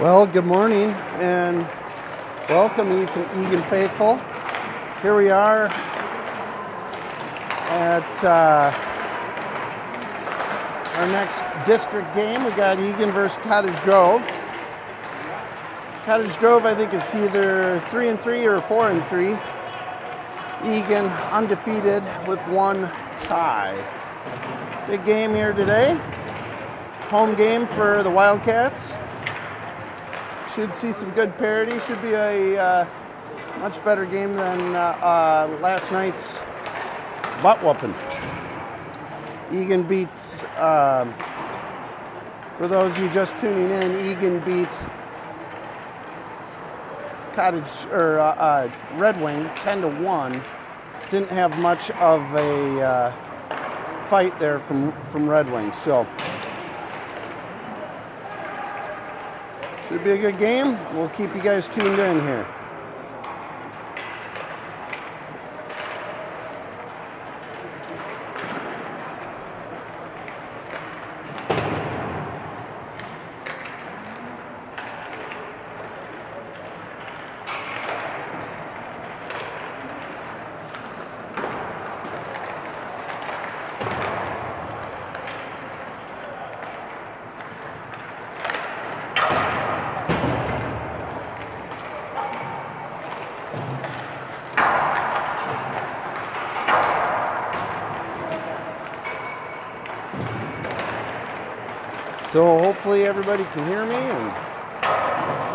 Well, good morning and welcome, Eagan faithful. Here we are at our next district game. We got Eagan versus Cottage Grove. Cottage Grove, I think, is either 3-3 or 4-3. Eagan undefeated with one tie. Big game here today. Home game for the Wildcats. Should see some good parity. Should be a much better game than last night's butt whooping. Eagan beat, for those of you just tuning in, Eagan beat Red Wing 10-1. Didn't have much of a fight there from Red Wing, so. Should be a good game. We'll keep you guys tuned in here. So hopefully everybody can hear me and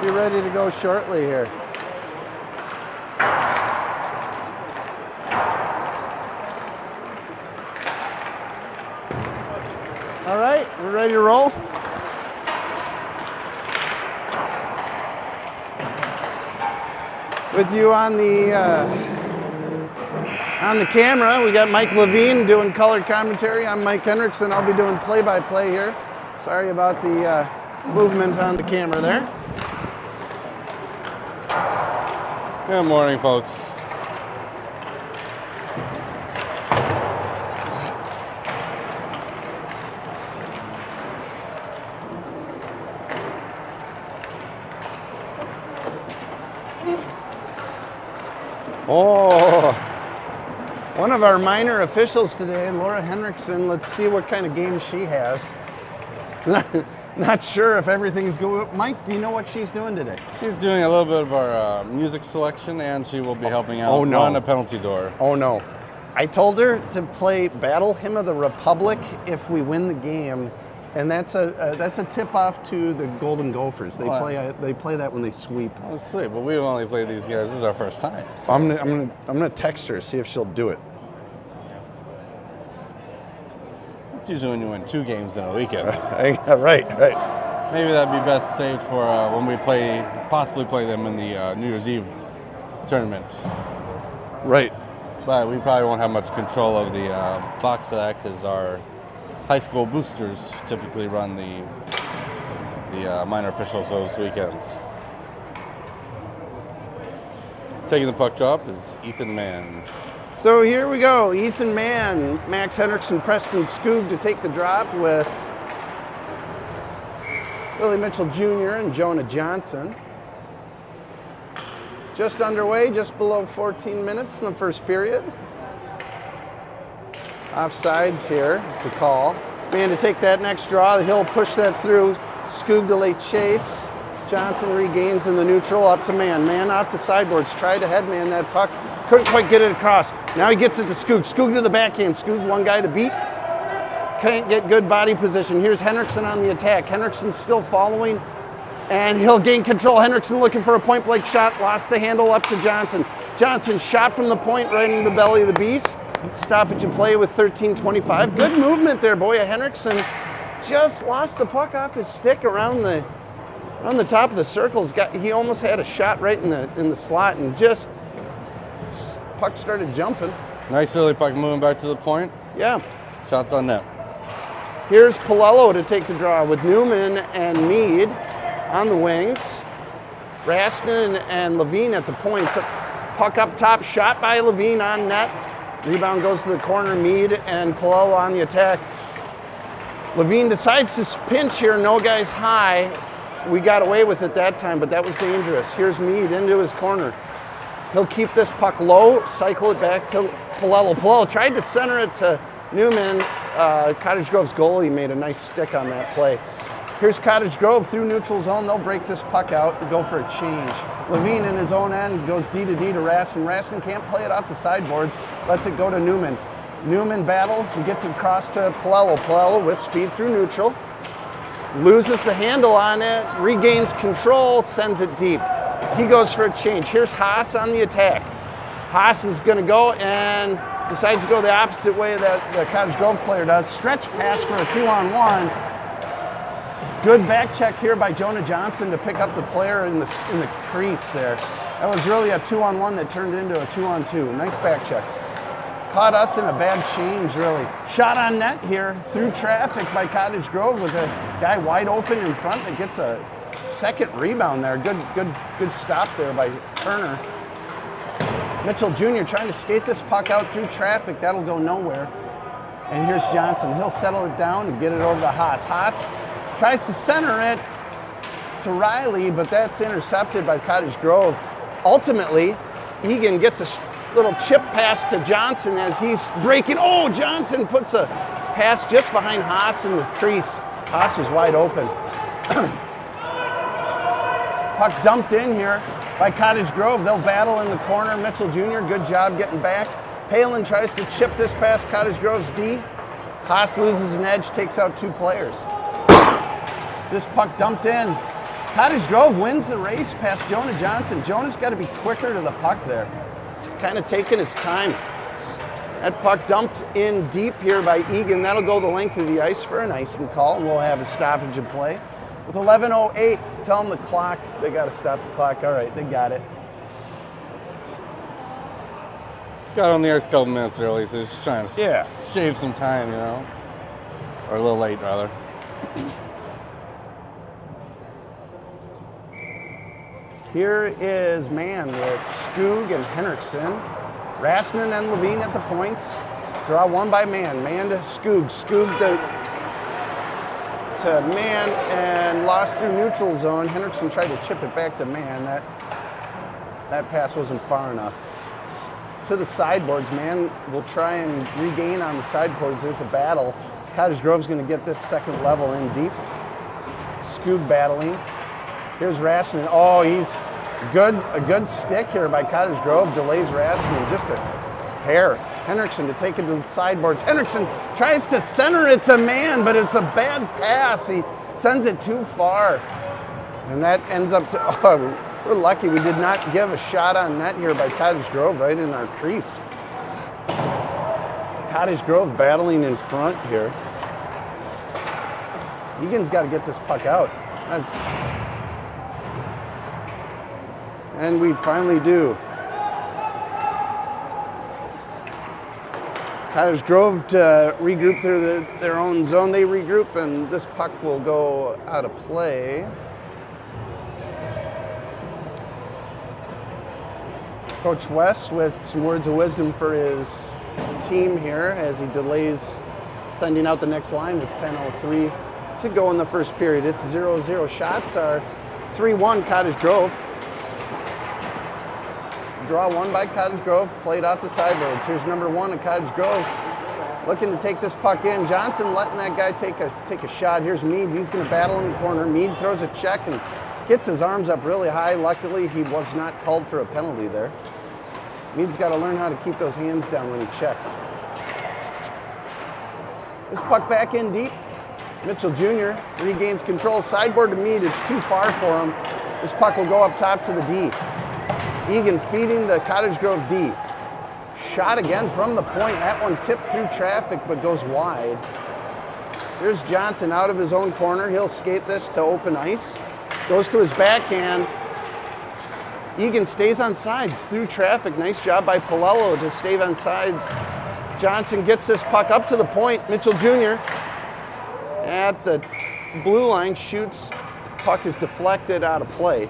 be ready to go shortly here. All right, we're ready to roll. With you on the camera, we got Mike Levine doing color commentary. I'm Mike Hendrickson. I'll be doing play-by-play here. Sorry about the movement on the camera there. Good morning, folks. Oh, one of our minor officials today, Laura Hendrickson. Let's see what kind of game she has. Not sure if everything's going. Mike, do you know what she's doing today? She's doing a little bit of our music selection, and she will be helping out run a penalty door. Oh no! I told her to play Battle Hymn of the Republic if we win the game, and that's a tip off to the Golden Gophers. They play that when they sweep. Oh, sweet! But we've only played these guys. This is our first time. So. I'm gonna text her, see if she'll do it. It's usually when you win 2 games in a weekend. Right. Maybe that'd be best saved for when we possibly play them in the New Year's Eve tournament. Right. But we probably won't have much control of the box for that because our high school boosters typically run the minor officials those weekends. Taking the puck drop is Ethan Mann. So here we go, Ethan Mann, Max Hendrickson, Preston Skoog to take the drop with Billy Mitchell Jr. and Jonah Johnson. Just underway, just below 14 minutes in the first period. Offsides here is the call. Mann to take that next draw, he'll push that through, Skoog to lay chase. Johnson regains in the neutral, up to Mann. Mann off the sideboards, tried to headman that puck. Couldn't quite get it across. Now he gets it to Skoog. Skoog to the backhand. Skoog, one guy to beat. Can't get good body position. Here's Hendrickson on the attack. Hendrickson's still following, and he'll gain control. Hendrickson looking for a point-blank shot. Lost the handle up to Johnson. Johnson shot from the point right into the belly of the beast. Stoppage and play with 13:25. Good movement there, boy. Hendrickson just lost the puck off his stick around the top of the circles. He almost had a shot right in the slot, and just puck started jumping. Nice early puck moving back to the point. Yeah. Shots on net. Here's Palello to take the draw with Newman and Mead on the wings. Raston and Levine at the points. Puck up top, shot by Levine on net. Rebound goes to the corner, Mead and Palello on the attack. Levine decides to pinch here, no guys high. we got away with it that time, but that was dangerous. Here's Mead into his corner. He'll keep this puck low, cycle it back to Palello. Palello tried to center it to Newman. Cottage Grove's goalie made a nice stick on that play. Here's Cottage Grove through neutral zone. They'll break this puck out and go for a change. Levine in his own end goes D to D to Raston. Raston can't play it off the sideboards. Lets it go to Newman. Newman battles and gets it across to Palello. Palello with speed through neutral. Loses the handle on it, regains control, sends it deep. He goes for a change. Here's Haas on the attack. Haas is going to go and decides to go the opposite way that the Cottage Grove player does. Stretch pass for a 2-on-1. Good back check here by Jonah Johnson to pick up the player in the crease there. That was really a 2-on-1 that turned into a 2-on-2. Nice back check. Caught us in a bad change, really. Shot on net here through traffic by Cottage Grove with a guy wide open in front that gets a second rebound there. Good stop there by Turner. Mitchell Jr. trying to skate this puck out through traffic. That'll go nowhere. And here's Johnson. He'll settle it down and get it over to Haas. Haas tries to center it to Riley, but that's intercepted by Cottage Grove. Ultimately, Eagan gets a little chip pass to Johnson as he's breaking. Oh, Johnson puts a pass just behind Haas in the crease. Haas was wide open. Puck dumped in here by Cottage Grove. They'll battle in the corner. Mitchell Jr., good job getting back. Palin tries to chip this past Cottage Grove's D. Haas loses an edge, takes out two players. This puck dumped in. Cottage Grove wins the race past Jonah Johnson. Jonah's got to be quicker to the puck there. Kind of taking his time. That puck dumped in deep here by Eagan. That'll go the length of the ice for an icing call, and we'll have a stoppage of play. With 11:08, tell them the clock. They got to stop the clock. All right, they got it. Got on the ice a couple minutes early, so just trying to shave some time, you know, or a little late rather. Here is Mann with Skoog and Henriksen. Rasmussen and Levine at the points. Draw one by Mann. Mann to Skoog. Skoog to Mann and lost through neutral zone. Henriksen tried to chip it back to Mann. That pass wasn't far enough. To the sideboards. Mann will try and regain on the sideboards. There's a battle. Cottage Grove's going to get this second level in deep. Skoog battling. Here's Rasmussen. Oh, he's a good stick here by Cottage Grove. Delays Rasmussen just a hair. Henriksen to take it to the sideboards. Henriksen tries to center it to Mann, but it's a bad pass. He sends it too far. And that ends up to, oh, we're lucky we did not give a shot on net here by Cottage Grove right in our crease. Cottage Grove battling in front here. Egan's got to get this puck out. And we finally do. Cottage Grove to regroup their own zone. They regroup, and this puck will go out of play. Coach West with some words of wisdom for his team here as he delays sending out the next line with 10:03 to go in the first period. It's 0-0. Shots are 3-1 Cottage Grove. Draw one by Cottage Grove, played off the sideboards. Here's number one at Cottage Grove, looking to take this puck in. Johnson letting that guy take a shot. Here's Mead, he's gonna battle in the corner. Mead throws a check and gets his arms up really high. Luckily, he was not called for a penalty there. Mead's gotta learn how to keep those hands down when he checks. This puck back in deep. Mitchell Jr. regains control. Sideboard to Mead, it's too far for him. This puck will go up top to the D. Eagan feeding the Cottage Grove D. Shot again from the point. That one tipped through traffic but goes wide. Here's Johnson out of his own corner. He'll skate this to open ice. Goes to his backhand. Eagan stays on sides through traffic. Nice job by Palello to stay on sides. Johnson gets this puck up to the point. Mitchell Jr. at the blue line shoots. Puck is deflected out of play.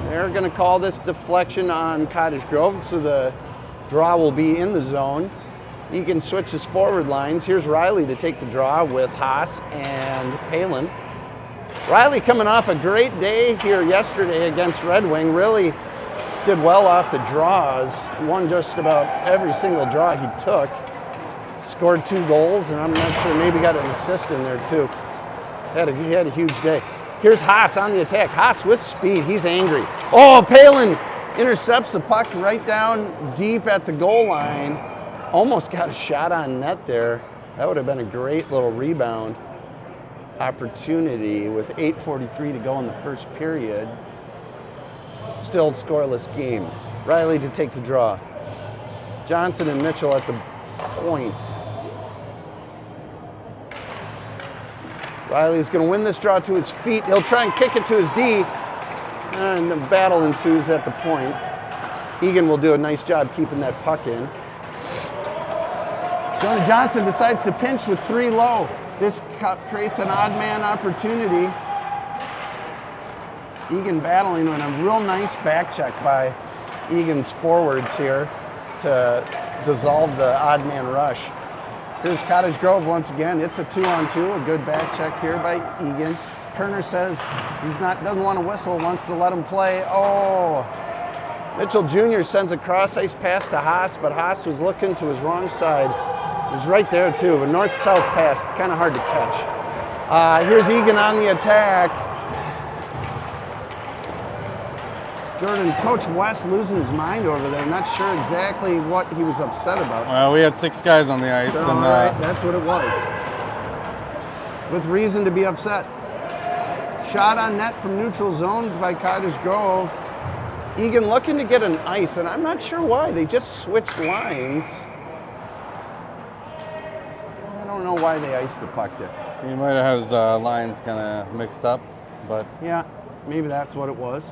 They're going to call this deflection on Cottage Grove, so the draw will be in the zone. Eagan switches forward lines. Here's Riley to take the draw with Haas and Palin. Riley coming off a great day here yesterday against Red Wing. Really did well off the draws. Won just about every single draw he took. Scored 2 goals, and I'm not sure, maybe got an assist in there too. He had a huge day. Here's Haas on the attack. Haas with speed. He's angry. Oh, Palin intercepts the puck right down deep at the goal line. Almost got a shot on net there. That would have been a great little rebound opportunity with 8:43 to go in the first period. Still scoreless game. Riley to take the draw. Johnson and Mitchell at the point. Riley's going to win this draw to his feet. He'll try and kick it to his D, and the battle ensues at the point. Eagan will do a nice job keeping that puck in. Jonah Johnson decides to pinch with 3 low. This creates an odd man opportunity. Eagan battling and a real nice back check by Eagan's forwards here to dissolve the odd man rush. Here's Cottage Grove once again. It's a 2-on-2, a good back check here by Eagan. Kerner says doesn't want to whistle, wants to let him play. Oh, Mitchell Jr. sends a cross ice pass to Haas, but Haas was looking to his wrong side. It was right there too, a north-south pass, kind of hard to catch. Here's Eagan on the attack. Jordan, Coach West losing his mind over there. Not sure exactly what he was upset about. Well, we had 6 guys on the ice. So, and, all right, that's what it was. With reason to be upset. Shot on net from neutral zone by Cottage Grove. Eagan looking to get an ice, and I'm not sure why. They just switched lines. I don't know why they iced the puck there. He might have had his lines kind of mixed up, but Yeah, maybe that's what it was.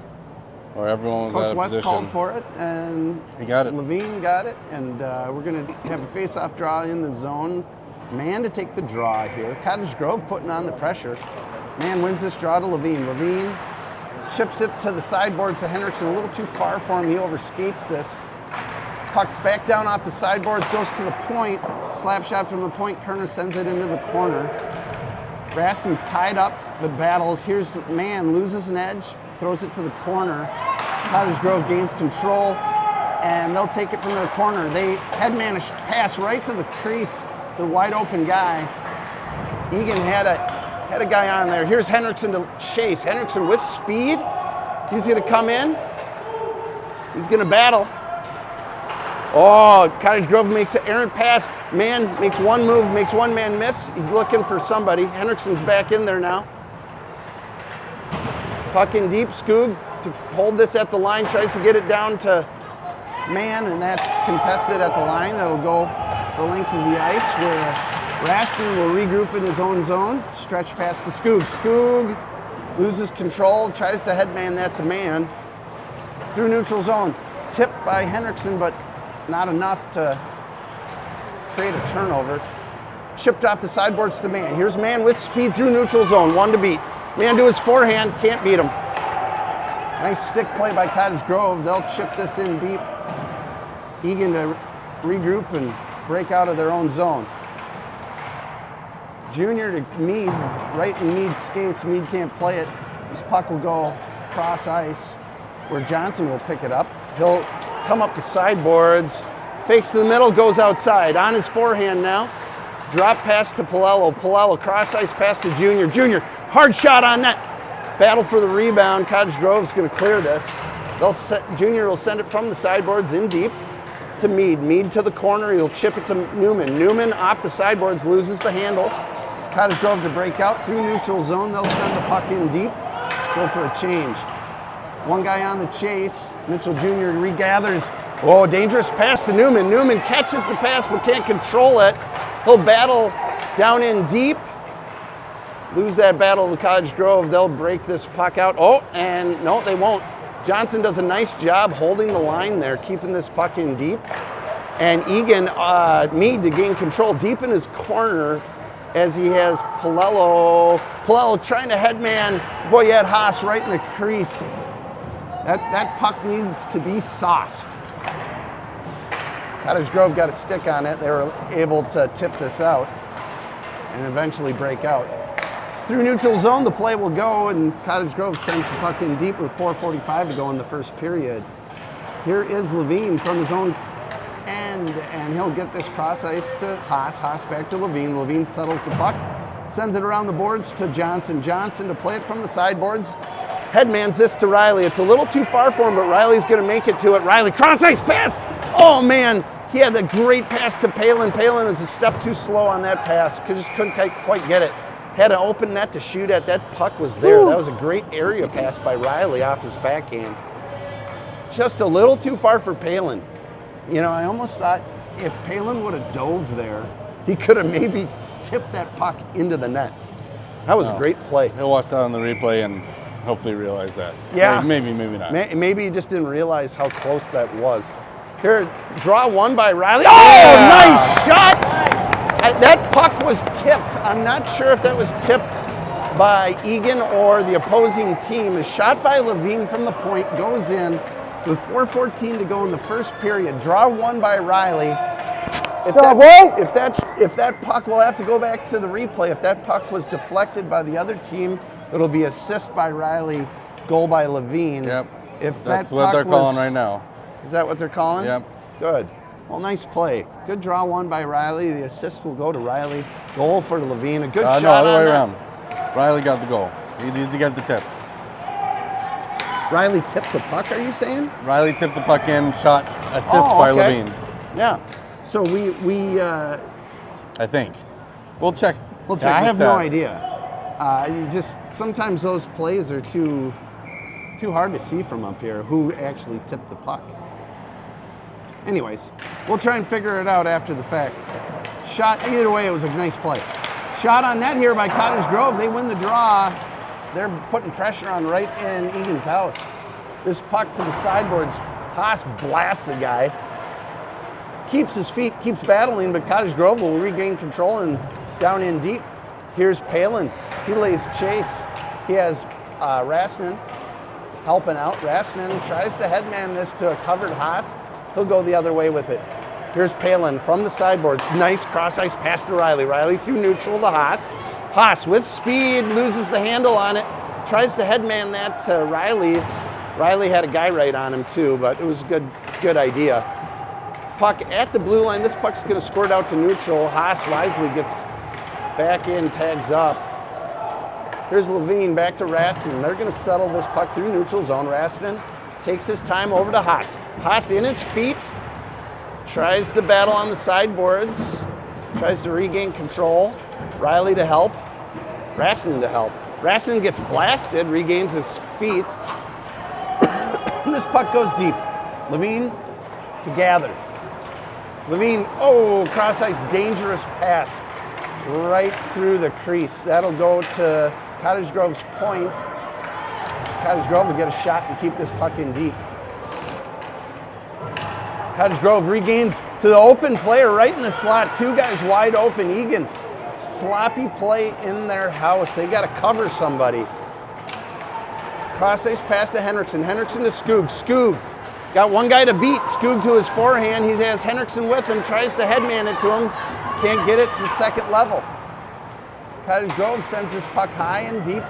or everyone was out Coach of West position. called for it, and He got it. Levine got it, and we're going to have a face-off draw in the zone. Man to take the draw here. Cottage Grove putting on the pressure. Man wins this draw to Levine. Levine chips it to the sideboards to Henriksen. A little too far for him. He overskates this. Puck back down off the sideboards, goes to the point. Slap shot from the point. Kerner sends it into the corner. Raston's tied up, but battles. Here's Man, loses an edge, throws it to the corner. Cottage Grove gains control, and they'll take it from their corner. They headman a pass right to the crease, the wide open guy. Eagan had a guy on there. Here's Henriksen to chase. Henriksen with speed. He's going to come in. He's going to battle. Oh, Cottage Grove makes an errant pass. Man makes one move, makes one man miss. He's looking for somebody. Henriksen's back in there now. Puck in deep. Skoog to hold this at the line, tries to get it down to Man, and that's contested at the line. That'll go the length of the ice where Raston will regroup in his own zone. Stretch pass to Skoog. Skoog loses control, tries to headman that to Man. Through neutral zone. Tipped by Henriksen, but not enough to create a turnover. Chipped off the sideboards to Man. Here's Man with speed through neutral zone. 1 to beat. Man to his forehand, can't beat him. Nice stick play by Cottage Grove. They'll chip this in deep. Eagan to regroup and break out of their own zone. Junior to Mead, right in Mead's skates. Mead can't play it. This puck will go cross ice where Johnson will pick it up. He'll come up the sideboards, fakes to the middle, goes outside. On his forehand now. Drop pass to Palello. Palello cross ice pass to Junior. Junior, hard shot on net. Battle for the rebound. Cottage Grove's going to clear this. Junior will send it from the sideboards in deep to Mead. Mead to the corner. He'll chip it to Newman. Newman off the sideboards, loses the handle. Cottage Grove to break out through neutral zone. They'll send the puck in deep. Go for a change. One guy on the chase. Mitchell Jr. regathers. Oh, dangerous pass to Newman. Newman catches the pass but can't control it. He'll battle down in deep. Lose that battle to Cottage Grove. They'll break this puck out. Oh, and no, they won't. Johnson does a nice job holding the line there, keeping this puck in deep. And Eagan, Mead to gain control deep in his corner as he has Palello. Palello trying to headman. Boy, you had Haas right in the crease. That puck needs to be sauced. Cottage Grove got a stick on it. They were able to tip this out and eventually break out. Through neutral zone, the play will go, and Cottage Grove sends the puck in deep with 4:45 to go in the first period. Here is Levine from his own end, and he'll get this cross ice to Haas. Haas back to Levine. Levine settles the puck, sends it around the boards to Johnson. Johnson to play it from the sideboards. Headmans this to Riley. It's a little too far for him, but Riley's going to make it to it. Riley, cross ice pass. Oh, man. He had a great pass to Palin. Palin is a step too slow on that pass. Just couldn't quite get it. Had an open net to shoot at. That puck was there. Woo. That was a great area pass by Riley off his backhand. Just a little too far for Palin. You know, I almost thought if Palin would have dove there, he could have maybe tipped that puck into the net. That was a great play. He'll watch that on the replay and hopefully realize that. Yeah. Maybe not. Maybe he just didn't realize how close that was. Here, draw one by Riley. Yeah. Oh, nice shot! That puck was tipped. I'm not sure if that was tipped by Eagan or the opposing team. A shot by Levine from the point goes in with 4:14 to go in the first period. Draw one by Riley. If that puck, we'll have to go back to the replay. If that puck was deflected by the other team, it'll be assist by Riley, goal by Levine. Yep. If that's that what puck they're calling right now. Is that what they're calling? Yep. Good. Well, nice play. Good draw one by Riley. The assist will go to Riley. Goal for Levine. A good shot. No, other on way that. around. Riley got the goal. He did get the tip. Riley tipped the puck, are you saying? Riley tipped the puck in, shot, assist by Levine. Yeah. So we I think. We'll check. I have no idea. You just sometimes those plays are too hard to see from up here who actually tipped the puck. Anyways, we'll try and figure it out after the fact. Shot, either way, it was a nice play. Shot on net here by Cottage Grove. They win the draw. They're putting pressure on right in Eagan's house. This puck to the sideboards. Haas blasts the guy. Keeps his feet, keeps battling, but Cottage Grove will regain control and down in deep. Here's Palin. He lays chase. He has Rasnan helping out. Rasnan tries to headman this to a covered Haas. He'll go the other way with it. Here's Palin from the sideboards. Nice cross-ice pass to Riley. Riley through neutral to Haas. Haas with speed, loses the handle on it. Tries to headman that to Riley. Riley had a guy right on him too, but it was a good idea. Puck at the blue line. This puck's going to squirt out to neutral. Haas wisely gets back in, tags up. Here's Levine back to Rasnan. They're going to settle this puck through neutral zone. Rasnan takes his time over to Haas. Haas in his feet. Tries to battle on the sideboards. Tries to regain control. Riley to help. Rasnan to help. Rasnan gets blasted, regains his feet. This puck goes deep. Levine to gather. Levine, cross ice, dangerous pass right through the crease. That'll go to Cottage Grove's point. Cottage Grove will get a shot and keep this puck in deep. Cottage Grove regains to the open player right in the slot. Two guys wide open. Eagan, sloppy play in their house. They got to cover somebody. Cross ice pass to Henriksen. Henriksen to Skoog. Skoog got one guy to beat. Skoog to his forehand. He has Henriksen with him. Tries to headman it to him. Can't get it to second level. Cottage Grove sends this puck high and deep.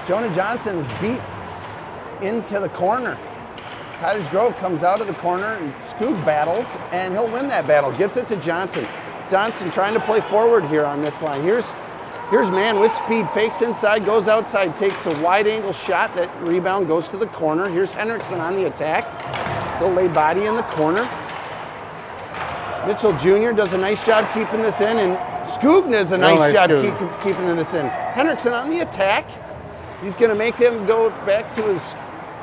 Jonah Johnson is beat into the corner. Cottage Grove comes out of the corner and Skoog battles, and he'll win that battle. Gets it to Johnson. Johnson trying to play forward here on this line. Here's man with speed, fakes inside, goes outside, takes a wide angle shot. That rebound goes to the corner. Here's Henriksen on the attack. He'll lay body in the corner. Mitchell Jr. does a nice job keeping this in, and Skoog does a nice job keeping this in. Henriksen on the attack. He's going to make him go back to his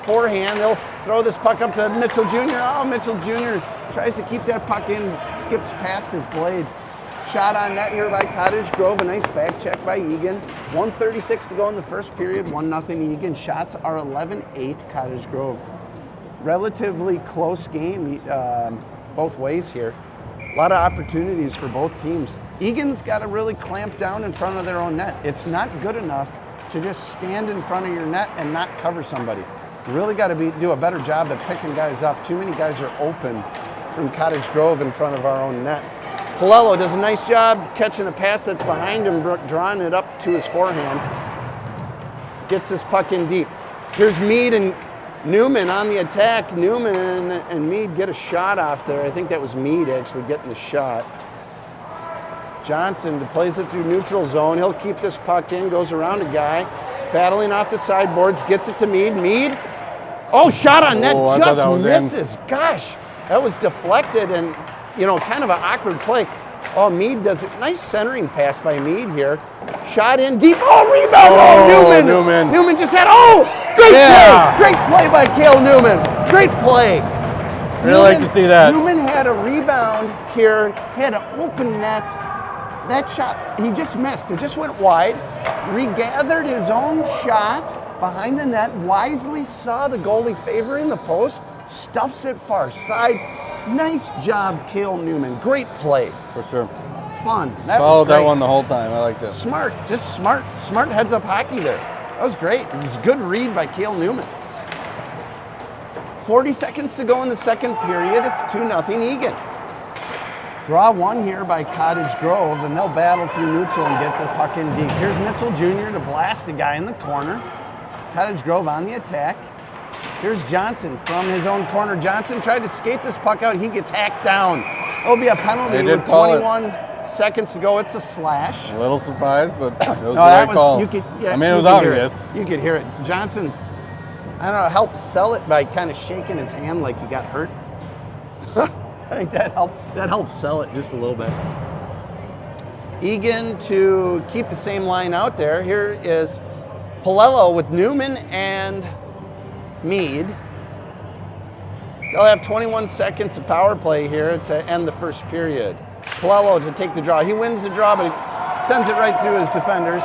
forehand. They'll throw this puck up to Mitchell Jr. Oh, Mitchell Jr. tries to keep that puck in, skips past his blade. Shot on net here by Cottage Grove. A nice back check by Eagan. 1:36 to go in the first period. 1-0 Eagan. Shots are 11-8 Cottage Grove. Relatively close game both ways here. A lot of opportunities for both teams. Eagan's got to really clamp down in front of their own net. It's not good enough to just stand in front of your net and not cover somebody. You really got to do a better job at picking guys up. Too many guys are open from Cottage Grove in front of our own net. Palello does a nice job catching a pass that's behind him, drawing it up to his forehand. Gets this puck in deep. Here's Mead and Newman on the attack. Newman and Mead get a shot off there. I think that was Mead actually getting the shot. Johnson plays it through neutral zone. He'll keep this puck in, goes around a guy, battling off the sideboards, gets it to Mead. Mead, oh, shot on net, just misses. Gosh, that was deflected and, kind of an awkward play. Oh, Mead does it. Nice centering pass by Mead here. Shot in deep. Oh, rebound. Oh, Newman. Newman just had, great play. Great play by Cale Newman. Great play. Really like to see that. Newman had a rebound here. He had an open net. That shot, he just missed. It just went wide. Regathered his own shot behind the net. Wisely saw the goalie favoring the post. Stuffs it far side. Nice job, Cale Newman. Great play. For sure. Fun. Followed that one the whole time. I liked it. Smart. Just smart. Smart heads-up hockey there. That was great. It was a good read by Cale Newman. 40 seconds to go in the second period. It's 2-0 Eagan. Draw one here by Cottage Grove, and they'll battle through neutral and get the puck in deep. Here's Mitchell Jr. to blast a guy in the corner. Cottage Grove on the attack. Here's Johnson from his own corner. Johnson tried to skate this puck out. He gets hacked down. It'll be a penalty with 21 seconds to go. It's a slash. A little surprised, but it was the right call. It was obvious. You could hear it. Johnson, I don't know, helped sell it by kind of shaking his hand like he got hurt. I think that helped sell it just a little bit. Eagan to keep the same line out there. Here is Palello with Newman and Mead. They'll have 21 seconds of power play here to end the first period. Palello to take the draw. He wins the draw, but he sends it right through his defenders.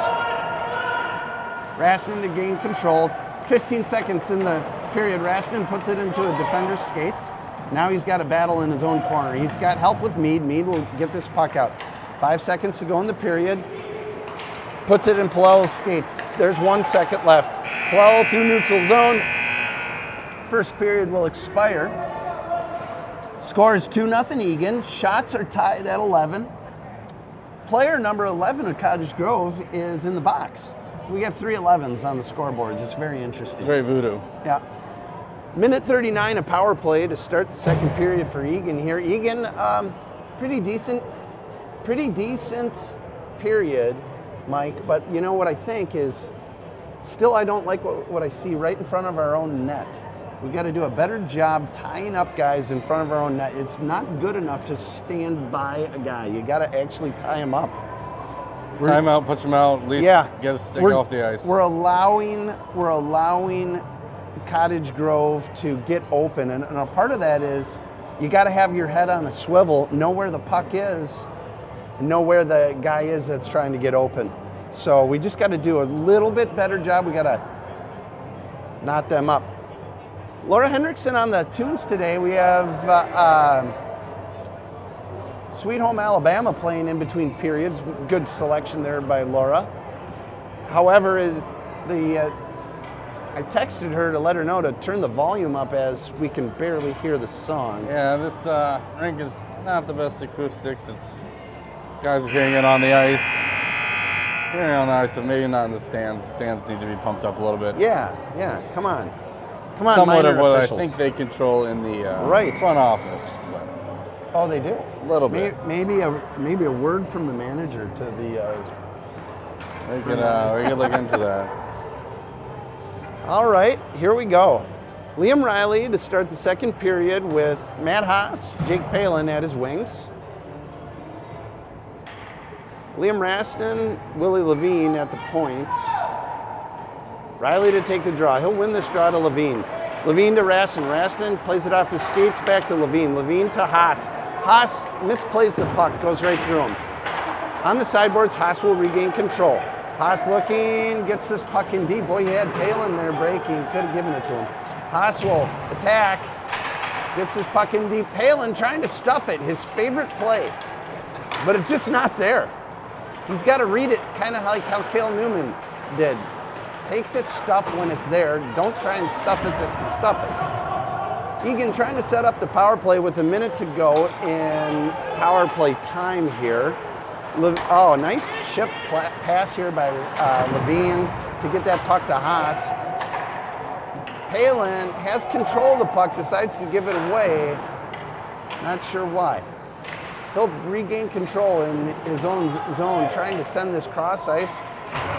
Rastanen to gain control. 15 seconds in the period. Rastanen puts it into a defender's skates. Now he's got a battle in his own corner. He's got help with Mead. Mead will get this puck out. 5 seconds to go in the period. Puts it in Palello's skates. There's 1 second left. Palello through neutral zone. First period will expire. Score is 2-0 Eagan. Shots are tied at 11. Player number 11 of Cottage Grove is in the box. We got 3 11s on the scoreboards. It's very interesting. It's very voodoo. Yeah. Minute 39 of power play to start the second period for Eagan here. Eagan, pretty decent period, Mike. But you know what I think is, still I don't like what I see right in front of our own net. We got to do a better job tying up guys in front of our own net. It's not good enough to stand by a guy. You got to actually tie him up. Tie him out, push him out, at least get a stick off the ice. We're allowing Cottage Grove to get open, and a part of that is you got to have your head on a swivel, know where the puck is, know where the guy is that's trying to get open. So we just got to do a little bit better job. We got to knot them up. Laura Hendrickson on the tunes today. We have Sweet Home Alabama playing in between periods. Good selection there by Laura. However, I texted her to let her know to turn the volume up as we can barely hear the song. Yeah, this rink is not the best acoustics. It's guys are hearing it on the ice. Hearing it on the ice, but maybe not in the stands. The stands need to be pumped up a little bit. Yeah, come on. Somewhat of what officials. I think they control in the front office. But oh, they do? A little bit. Maybe a word from the manager to the... we could look into that. All right, here we go. Liam Riley to start the second period with Matt Haas, Jake Palin at his wings. Liam Rastanen, Willie Levine at the points. Riley to take the draw. He'll win this draw to Levine. Levine to Rastanen. Rastanen plays it off his skates back to Levine. Levine to Haas. Haas misplays the puck, goes right through him. On the sideboards, Haas will regain control. Haas looking, gets this puck in deep. Boy, he had Palin there breaking, could have given it to him. Haas will attack, gets his puck in deep. Palin trying to stuff it, his favorite play, but it's just not there. He's got to read it kind of like how Cale Newman did. Take the stuff when it's there. Don't try and stuff it just to stuff it. Eagan trying to set up the power play with a minute to go in power play time here. Oh, nice chip pass here by Levine to get that puck to Haas. Palin has control of the puck, decides to give it away. Not sure why. He'll regain control in his own zone, trying to send this cross ice.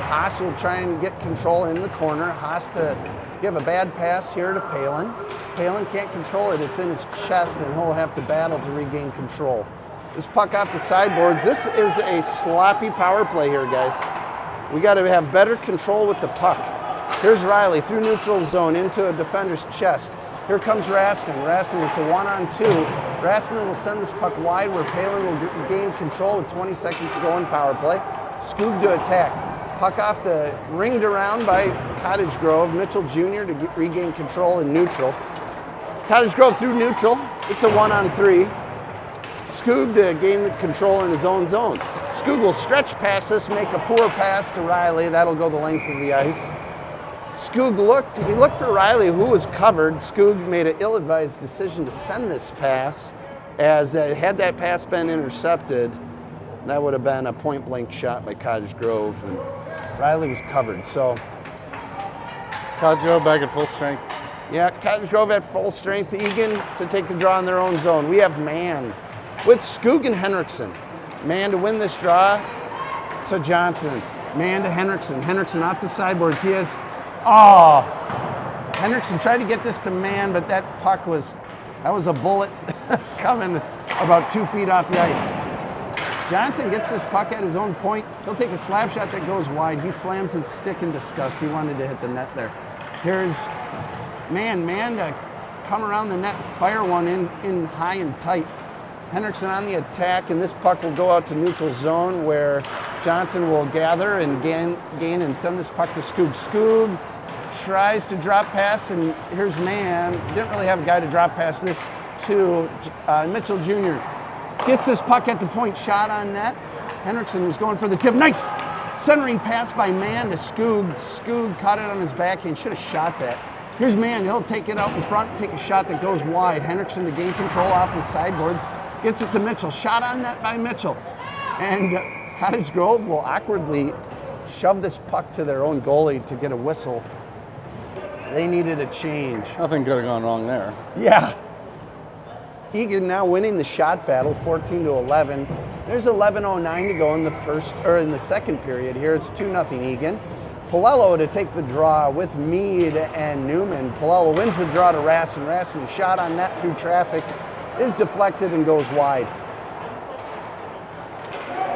Haas will try and get control in the corner. Haas to give a bad pass here to Palin. Palin can't control it, it's in his chest, and he'll have to battle to regain control. This puck off the sideboards. This is a sloppy power play here, guys. We got to have better control with the puck. Here's Riley through neutral zone into a defender's chest. Here comes Raston. Raston, it's a 1-on-2. Raston will send this puck wide where Palin will gain control with 20 seconds to go in power play. Scoog to attack. Puck off the ringed around by Cottage Grove. Mitchell Jr. to regain control in neutral. Cottage Grove through neutral. It's a 1-on-3. Scoog to gain the control in his own zone. Scoog will stretch past this, make a poor pass to Riley. That'll go the length of the ice. Scoog looked for Riley, who was covered. Scoog made an ill-advised decision to send this pass, as had that pass been intercepted, that would have been a point-blank shot by Cottage Grove, and Riley was covered. So Cottage Grove back at full strength. yeah, Cottage Grove at full strength. Eagan to take the draw in their own zone. We have man with Scoog and Henriksen. Man to win this draw to Johnson. Man to Henriksen. Henriksen off the sideboards. He has, Henriksen tried to get this to man, but that puck was a bullet coming about 2 feet off the ice. Johnson gets this puck at his own point. He'll take a slap shot that goes wide. He slams his stick in disgust. He wanted to hit the net there. Here's man to come around the net, fire one in high and tight. Henriksen on the attack, and this puck will go out to neutral zone where Johnson will gather and gain and send this puck to Scoog. Scoog tries to drop pass, and here's man. Didn't really have a guy to drop pass this to. Mitchell Jr. gets this puck at the point, shot on net. Henriksen was going for the tip. Nice centering pass by man to Scoog. Scoog caught it on his backhand, should have shot that. Here's man, he'll take it out in front, take a shot that goes wide. Henriksen to gain control off his sideboards. Gets it to Mitchell. Shot on net by Mitchell. And Cottage Grove will awkwardly shove this puck to their own goalie to get a whistle. They needed a change. Nothing could have gone wrong there. Yeah. Eagan now winning the shot battle, 14-11. There's 11:09 to go in the second period here. It's 2-0 Eagan. Palello to take the draw with Mead and Newman. Palello wins the draw to Rasson. Rasson shot on net through traffic, is deflected and goes wide.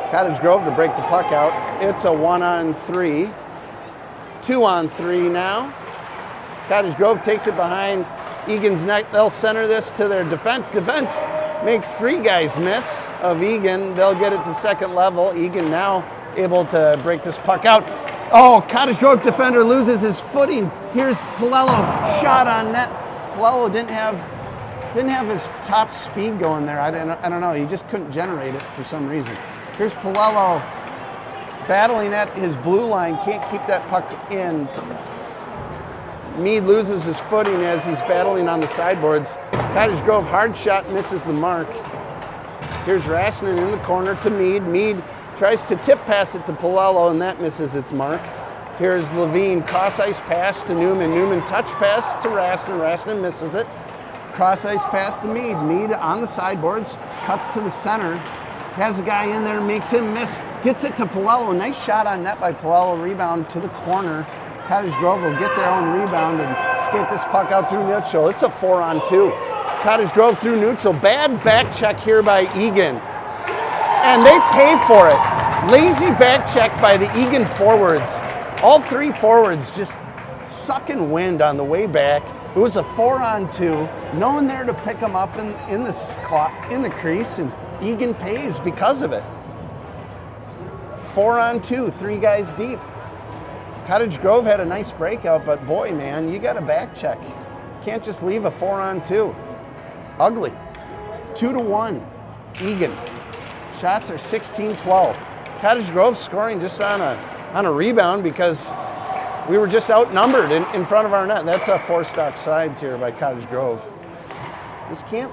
Cottage Grove to break the puck out. It's a 1-on-3. 2-on-3 now. Cottage Grove takes it behind Eagan's net. They'll center this to their defense. Defense makes 3 guys miss of Eagan. They'll get it to second level. Eagan now able to break this puck out. Oh, Cottage Grove defender loses his footing. Here's Palello, shot on net. Palello didn't have his top speed going there. I don't know. He just couldn't generate it for some reason. Here's Palello battling at his blue line. Can't keep that puck in. Mead loses his footing as he's battling on the sideboards. Cottage Grove hard shot, misses the mark. Here's Raston in the corner to Mead. Mead tries to tip pass it to Palello, and that misses its mark. Here's Levine, cross ice pass to Newman. Newman touch pass to Raston. Raston misses it. Cross ice pass to Mead. Mead on the sideboards, cuts to the center. Has a guy in there, makes him miss. Gets it to Palello. Nice shot on net by Palello. Rebound to the corner. Cottage Grove will get their own rebound and skate this puck out through neutral. It's a 4-on-2. Cottage Grove through neutral. Bad back check here by Eagan. And they pay for it. Lazy back check by the Eagan forwards. All 3 forwards just sucking wind on the way back. It was a 4-on-2. No one there to pick them up in the crease, and Eagan pays because of it. 4-on-2, 3 guys deep. Cottage Grove had a nice breakout, but boy, man, you got a back check. Can't just leave a 4-on-2. Ugly. 2-1, Eagan. Shots are 16-12. Cottage Grove scoring just on a rebound because we were just outnumbered in front of our net. That's a forced offsides here by Cottage Grove. This can't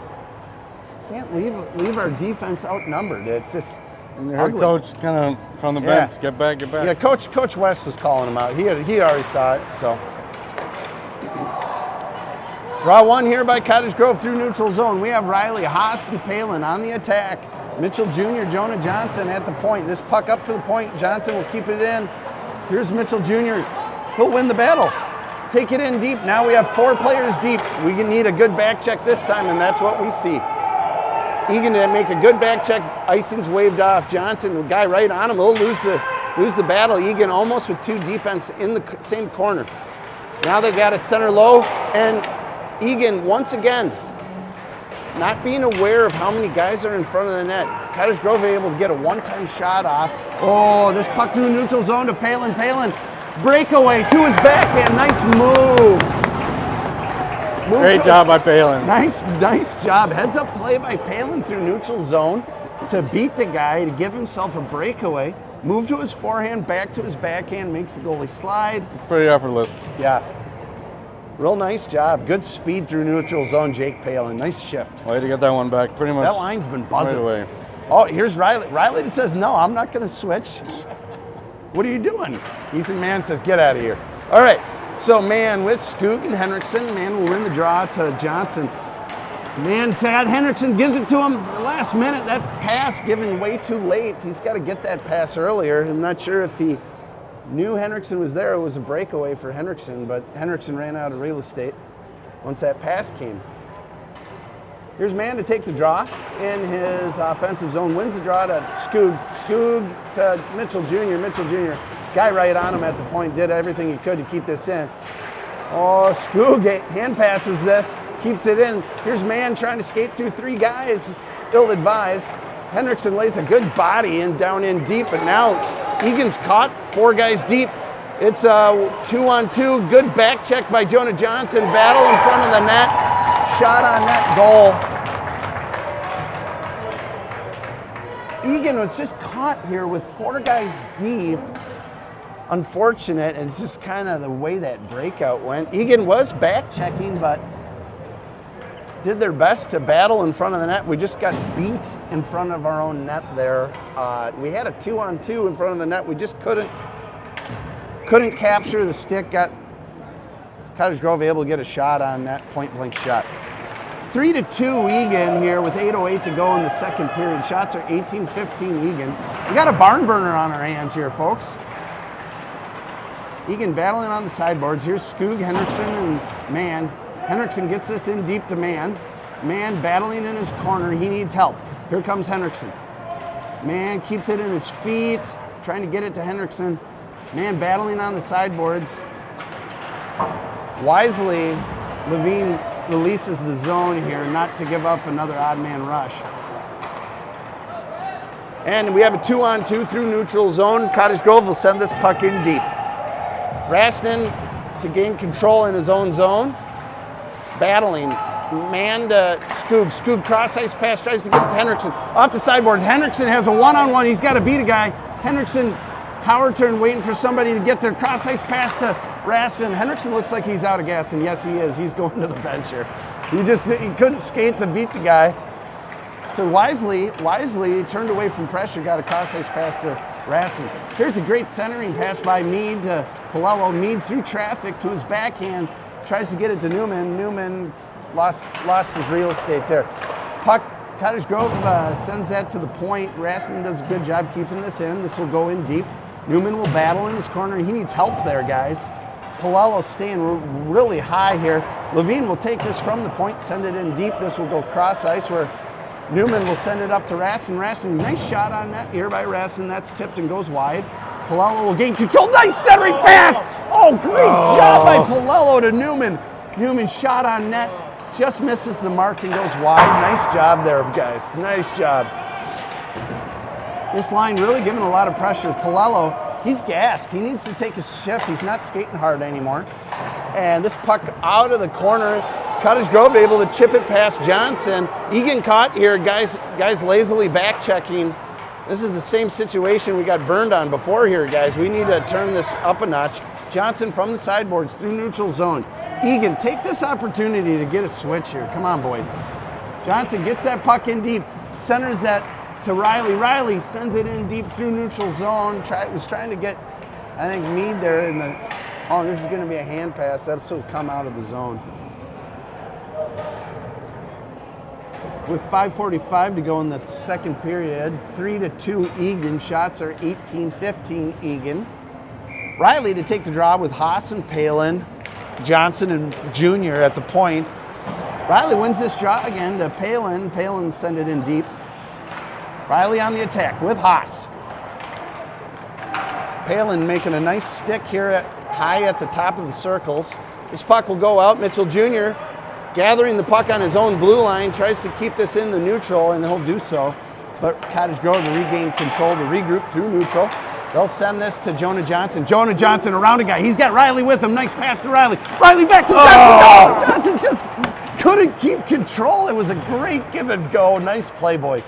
leave our defense outnumbered. It's just And you heard ugly. Coach kind of from the Yeah. bench, get back, get back. Yeah, Coach West was calling him out. He already saw it, so. Draw one here by Cottage Grove through neutral zone. We have Riley, Haas, and Palin on the attack. Mitchell Jr., Jonah Johnson at the point. This puck up to the point. Johnson will keep it in. Here's Mitchell Jr. He'll win the battle. Take it in deep. Now we have 4 players deep. We need a good back check this time, and that's what we see. Eagan to make a good back check. Icing's waved off. Johnson, the guy right on him, will lose the battle. Eagan almost with 2 defense in the same corner. Now they got a center low, and Eagan once again not being aware of how many guys are in front of the net. Cottage Grove able to get a one-time shot off. Oh, this puck through neutral zone to Palin. Palin, breakaway to his backhand. Nice move. Great job by Palin. Nice job. Heads up play by Palin through neutral zone to beat the guy, to give himself a breakaway. Move to his forehand, back to his backhand, makes the goalie slide. Pretty effortless. Yeah. Real nice job. Good speed through neutral zone, Jake Palin. Nice shift. Way to get that one back. Pretty much. That line's been buzzing. Right away. Oh, here's Riley. Riley says, no, I'm not going to switch. What are you doing? Ethan Mann says, get out of here. All right. So Mann with Skoog and Henriksen. Mann will win the draw to Johnson. Mann sad. Henriksen gives it to him the last minute. That pass given way too late. He's got to get that pass earlier. I'm not sure if he knew Henriksen was there. It was a breakaway for Henriksen, but Henriksen ran out of real estate once that pass came. Here's Mann to take the draw in his offensive zone. Wins the draw to Skoog. Skoog to Mitchell Jr. Mitchell Jr. Guy right on him at the point. Did everything he could to keep this in. Oh, Skoog hand passes this. Keeps it in. Here's Mann trying to skate through 3 guys. Ill-advised. Henriksen lays a good body in down in deep, but now Eagan's caught 4 guys deep. It's a 2-on-2. Good back check by Jonah Johnson. Battle in front of the net. Shot on net, goal. Eagan was just caught here with 4 guys deep. Unfortunate, and it's just kind of the way that breakout went. Eagan was back checking, but did their best to battle in front of the net. We just got beat in front of our own net there. We had a 2-on-2 in front of the net. We just couldn't capture the stick. Got Cottage Grove able to get a shot on that point-blank shot. 3-2 Eagan here with 8:08 to go in the second period. Shots are 18-15 Eagan. We got a barn burner on our hands here, folks. Eagan battling on the sideboards. Here's Skoog, Henriksen, and Mann. Henriksen gets this in deep to Mann. Mann battling in his corner. He needs help. Here comes Henriksen. Mann keeps it in his feet, trying to get it to Henriksen. Mann battling on the sideboards. Wisely, Levine releases the zone here, not to give up another odd man rush. And we have a 2-on-2 through neutral zone. Cottage Grove will send this puck in deep. Raston to gain control in his own zone. Battling. Mann to Skoog. Skoog cross ice pass, tries to get it to Henriksen. Off the sideboard. Henriksen has a 1-on-1. He's got to beat a guy. Henriksen power turn, waiting for somebody to get their cross ice pass to Raston. Henriksen looks like he's out of gas, and yes, he is. He's going to the bench here. He couldn't skate to beat the guy. So wisely turned away from pressure, got a cross ice pass to Raston. Here's a great centering pass by Mead to Palello. Mead through traffic to his backhand, tries to get it to Newman. Newman lost his real estate there. Puck, Cottage Grove sends that to the point. Raston does a good job keeping this in. This will go in deep. Newman will battle in his corner. He needs help there, guys. Palello staying really high here. Levine will take this from the point, send it in deep. This will go cross ice where Newman will send it up to Raston. Raston, nice shot on net here by Raston. That's tipped and goes wide. Palello will gain control. Nice centering pass! Oh, great job by Palello to Newman. Newman shot on net, just misses the mark and goes wide. Nice job there, guys. Nice job. This line really giving a lot of pressure. Palello, he's gassed. He needs to take a shift. He's not skating hard anymore. And this puck out of the corner. Cottage Grove able to chip it past Johnson. Eagan caught here. Guys lazily back checking. This is the same situation we got burned on before here, guys. We need to turn this up a notch. Johnson from the sideboards through neutral zone. Eagan, take this opportunity to get a switch here. Come on, boys. Johnson gets that puck in deep, centers that to Riley. Riley sends it in deep through neutral zone. Was trying to get, I think, Mead there in the, oh, this is going to be a hand pass. That's will come out of the zone. With 5:45 to go in the second period, 3-2 Eagan. Shots are 18-15 Eagan. Riley to take the draw with Haas and Palin, Johnson and Junior at the point. Riley wins this draw again to Palin. Palin send it in deep. Riley on the attack with Haas. Palin making a nice stick here high at the top of the circles. This puck will go out. Mitchell Jr. gathering the puck on his own blue line, tries to keep this in the neutral, and he'll do so. But Cottage Grove to regain control, to regroup through neutral. They'll send this to Jonah Johnson. Jonah Johnson around a guy. He's got Riley with him. Nice pass to Riley. Riley back to Johnson. Oh! Johnson just couldn't keep control. It was a great give and go. Nice play, boys.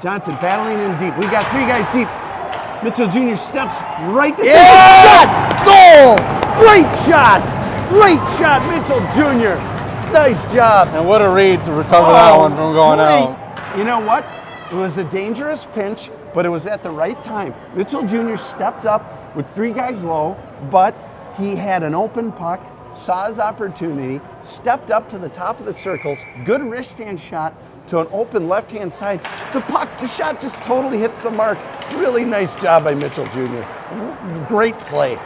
Johnson battling in deep. We got 3 guys deep. Mitchell Jr. steps right to shot! Goal! Great shot! Great shot, Mitchell Jr. Nice job. And what a read to recover that one from going out. You know what? It was a dangerous pinch, but it was at the right time. Mitchell Jr. stepped up with 3 guys low, but he had an open puck, saw his opportunity, stepped up to the top of the circles, good wrist hand shot to an open left-hand side. The shot just totally hits the mark. Really nice job by Mitchell Jr. Great play.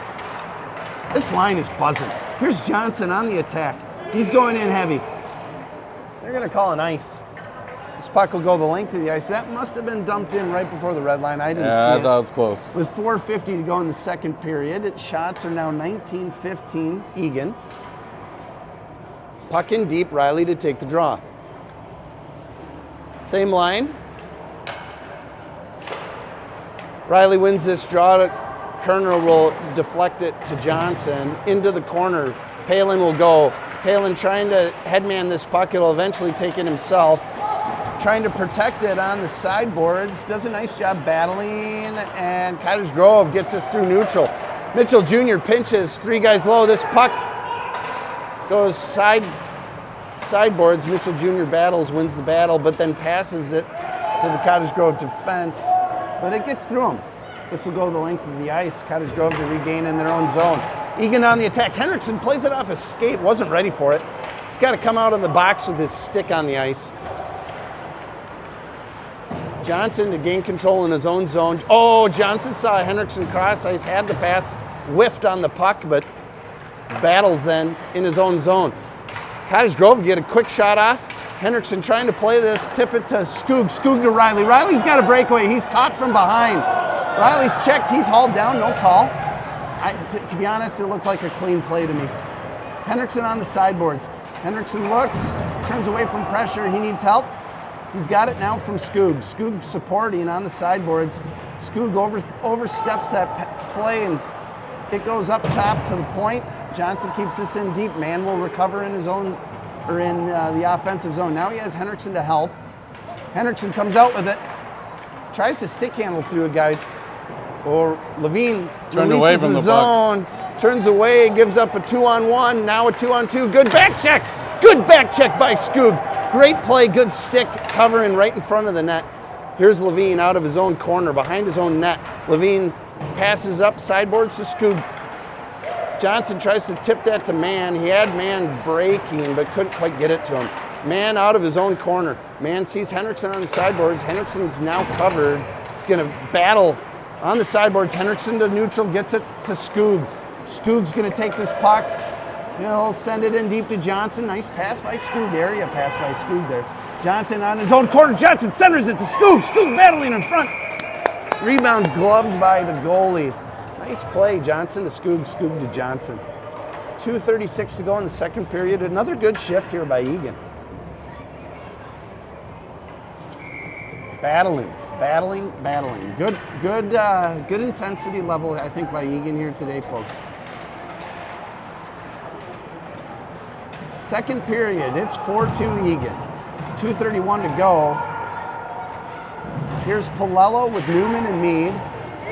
This line is buzzing. Here's Johnson on the attack. He's going in heavy. They're gonna call an ice. This puck will go the length of the ice. That must have been dumped in right before the red line. I didn't see it. Yeah, I thought it was close. With 4:50 to go in the second period, its shots are now 19-15 Eagan. Puck in deep, Riley to take the draw. Same line. Riley wins this draw. Kerner will deflect it to Johnson into the corner. Palin will go. Palin trying to headman this puck. It'll eventually take it himself. Trying to protect it on the sideboards. Does a nice job battling, and Cottage Grove gets this through neutral. Mitchell Jr. pinches, 3 guys low. This puck goes sideboards. Mitchell Jr. battles, wins the battle, but then passes it to the Cottage Grove defense. But it gets through him. This will go the length of the ice. Cottage Grove to regain in their own zone. Eagan on the attack. Henriksen plays it off his skate. Wasn't ready for it. He's got to come out of the box with his stick on the ice. Johnson to gain control in his own zone. Oh, Johnson saw Henriksen cross ice, had the pass, whiffed on the puck, but battles then in his own zone. Cottage Grove get a quick shot off. Henriksen trying to play this, tip it to Skoog. Skoog to Riley. Riley's got a breakaway. He's caught from behind. Riley's checked. He's hauled down. No call. To be honest, it looked like a clean play to me. Henriksen on the sideboards. Henriksen looks, turns away from pressure. He needs help. He's got it now from Skoog. Skoog supporting on the sideboards. Skoog oversteps that play, and it goes up top to the point. Johnson keeps this in deep. Man will recover in his own, or in the offensive zone. Now he has Henriksen to help. Henriksen comes out with it. Tries to stick handle through a guy. Or Levine turned away from the zone. Turns away, gives up a 2-on-1. Now a 2-on-2. Good back check. Good back check by Skoog. Great play, good stick, covering right in front of the net. Here's Levine out of his own corner, behind his own net. Levine passes up, sideboards to Skoog. Johnson tries to tip that to Mann. He had Mann breaking, but couldn't quite get it to him. Mann out of his own corner. Mann sees Henriksen on the sideboards. Henriksen's now covered. He's gonna battle on the sideboards. Henriksen to neutral, gets it to Skoog. Skoog's gonna take this puck. He'll send it in deep to Johnson. Nice pass by Skoog. Area pass by Skoog there. Johnson on his own corner. Johnson centers it to Skoog. Skoog battling in front. Rebounds gloved by the goalie. Nice play. Johnson to Skoog. Skoog to Johnson. 2:36 to go in the second period. Another good shift here by Eagan. Battling. Good intensity level, I think, by Eagan here today, folks. Second period, it's 4-2 Eagan. 2:31 to go. Here's Palello with Newman and Mead.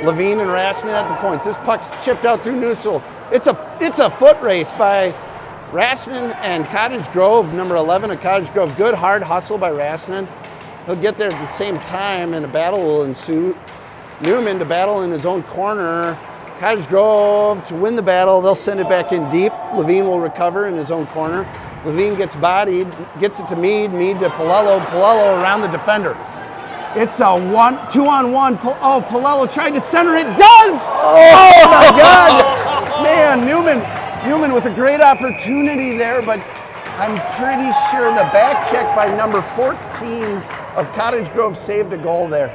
Levine and Rasmussen at the points. This puck's chipped out through neutral. It's a foot race by Rasnan and Cottage Grove, number 11 of Cottage Grove. Good hard hustle by Rasnan. He'll get there at the same time and a battle will ensue. Newman to battle in his own corner. Cottage Grove to win the battle. They'll send it back in deep. Levine will recover in his own corner. Levine gets bodied, gets it to Mead. Mead to Palello. Palello around the defender. It's a 2-on-1. Oh, Palello tried to center it. Does! Oh my God! Man, Newman with a great opportunity there, but I'm pretty sure the back check by number 14 of Cottage Grove saved a goal there.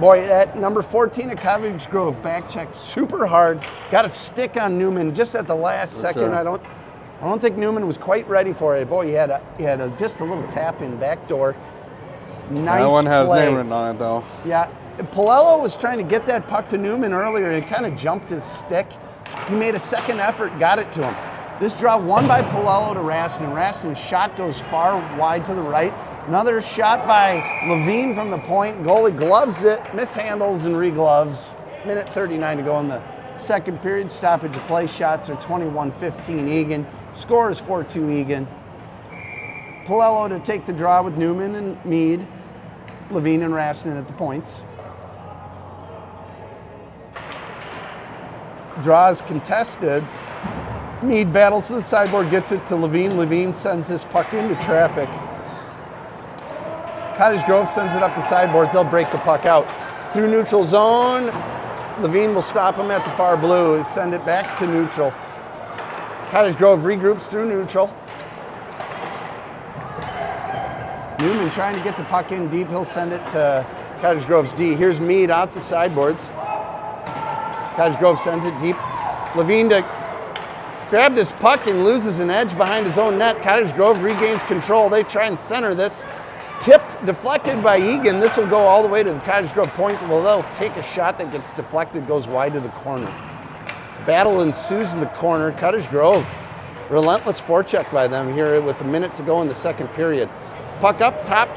Boy, that number 14 of Cottage Grove back check super hard. Got a stick on Newman just at the last second. Sure. I don't think Newman was quite ready for it. Boy, he had just a little tap in back door. Nice that one has play. name written on it though. Yeah, Palello was trying to get that puck to Newman earlier. He kind of jumped his stick. He made a second effort, got it to him. This draw won by Palello to Rasnan. Rasnan's shot goes far wide to the right. Another shot by Levine from the point. Goalie gloves it, mishandles and regloves. Minute 39 to go in the second period. Stoppage of play. Shots are 21-15 Eagan. Score is 4-2 Eagan. Palello to take the draw with Newman and Mead. Levine and Rasnan at the points. Draw is contested. Mead battles to the sideboard, gets it to Levine. Levine sends this puck into traffic. Cottage Grove sends it up the sideboards. They'll break the puck out. Through neutral zone, Levine will stop him at the far blue. They send it back to neutral. Cottage Grove regroups through neutral. Newman trying to get the puck in deep. He'll send it to Cottage Grove's D. Here's Mead out the sideboards. Cottage Grove sends it deep. Levine to grab this puck and loses an edge behind his own net. Cottage Grove regains control. They try and center this. Tipped, deflected by Eagan. This will go all the way to the Cottage Grove point. Well, they'll take a shot that gets deflected, goes wide to the corner. Battle ensues in the corner. Cottage Grove, relentless forecheck by them here with a minute to go in the second period. Puck up top.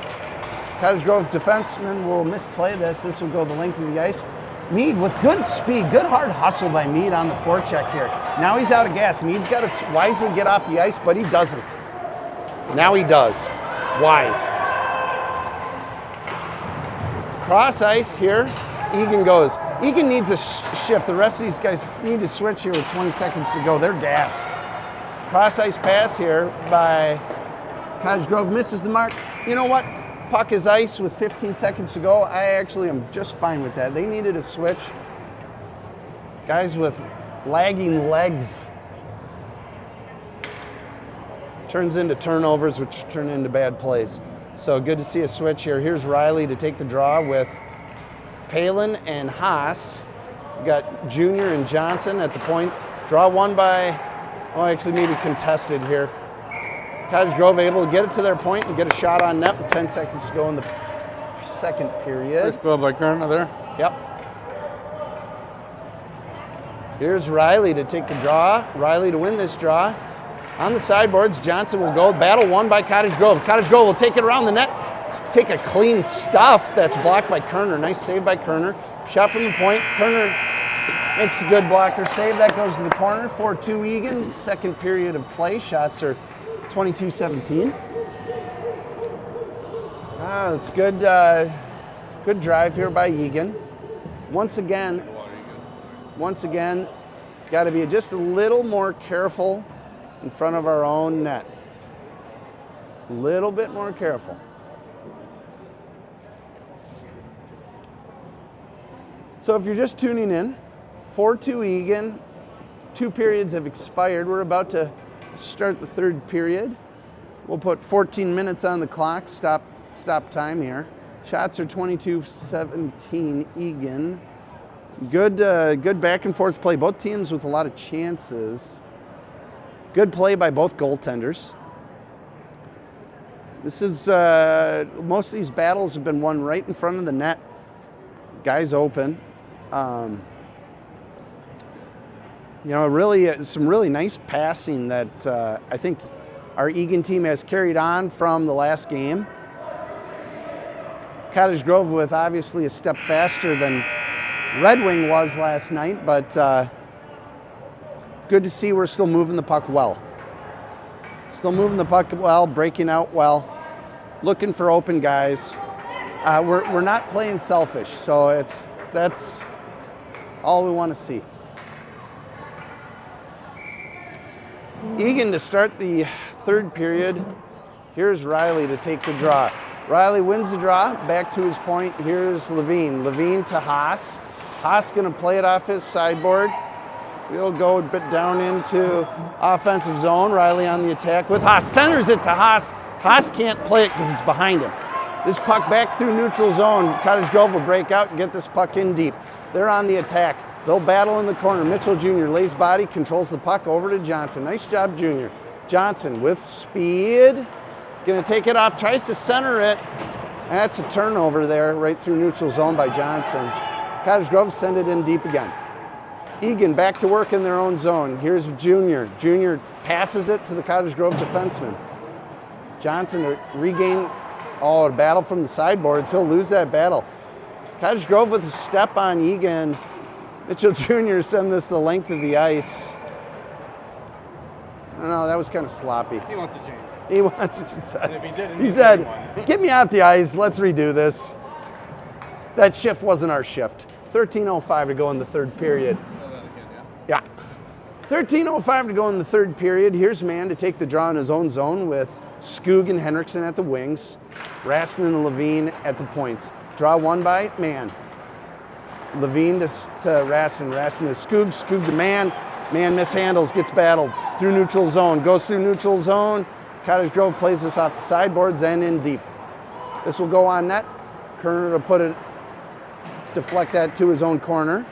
Cottage Grove defenseman will misplay this. This will go the length of the ice. Mead with good speed, good hard hustle by Mead on the forecheck here. Now he's out of gas. Mead's got to wisely get off the ice, but he doesn't. Now he does. Wise. Cross ice here. Eagan goes. Eagan needs a shift. The rest of these guys need to switch here with 20 seconds to go. They're gas. Cross ice pass here by Cottage Grove misses the mark. You know what? Puck is ice with 15 seconds to go. I actually am just fine with that. They needed a switch. Guys with lagging legs. Turns into turnovers, which turn into bad plays. So good to see a switch here. Here's Riley to take the draw with Palin and Haas. We've got Junior and Johnson at the point. Draw won by, well, actually maybe contested here. Cottage Grove able to get it to their point and get a shot on net with 10 seconds to go in the second period. First glove by Kerner there. Yep. Here's Riley to take the draw. Riley to win this draw. On the sideboards, Johnson will go. Battle won by Cottage Grove. Cottage Grove will take it around the net. Take a clean stuff that's blocked by Kerner. Nice save by Kerner. Shot from the point. Kerner makes a good blocker save. That goes to the corner. 4-2 Eagan. Second period of play. Shots are 22-17. That's good. Good drive here by Eagan. Once again, got to be just a little more careful in front of our own net. A little bit more careful. So if you're just tuning in, 4-2 Eagan. 2 periods have expired. We're about to start the third period. We'll put 14 minutes on the clock. Stop time here. Shots are 22-17 Eagan. Good back and forth play. Both teams with a lot of chances. Good play by both goaltenders. This is most of these battles have been won right in front of the net. Guys open. Really some really nice passing that I think our Eagan team has carried on from the last game. Cottage Grove with obviously a step faster than Red Wing was last night, but good to see we're still moving the puck well. Still moving the puck well, breaking out well, looking for open guys. We're not playing selfish, so that's all we want to see. Eagan to start the third period. Here's Riley to take the draw. Riley wins the draw, back to his point. Here's Levine. Levine to Haas. Haas gonna play it off his sideboard. It'll go a bit down into offensive zone. Riley on the attack with Haas. Centers it to Haas. Haas can't play it because it's behind him. This puck back through neutral zone. Cottage Grove will break out and get this puck in deep. They're on the attack. They'll battle in the corner. Mitchell Jr. lays body, controls the puck over to Johnson. Nice job, Jr. Johnson with speed. Gonna take it off, tries to center it. That's a turnover there, right through neutral zone by Johnson. Cottage Grove send it in deep again. Eagan back to work in their own zone. Here's Jr. Jr. passes it to the Cottage Grove defenseman. Johnson to regain, a battle from the sideboards. He'll lose that battle. Cottage Grove with a step on Eagan. Mitchell Jr. send this the length of the ice. I don't know, that was kind of sloppy. He wants to change. He wants it. And if he didn't, He said, get me off the ice, let's redo this. That shift wasn't our shift. 13:05 to go in the third period. Yeah. 13:05 to go in the third period. Here's Mann to take the draw in his own zone with Skoog and Henriksen at the wings. Raston and Levine at the points. Draw won by Mann. Levine to Raston. Raston to Skoog. Skoog to Mann. Mann mishandles, gets battled through neutral zone. Goes through neutral zone. Cottage Grove plays this off the sideboards and in deep. This will go on net. Kerner to put it, deflect that to his own corner,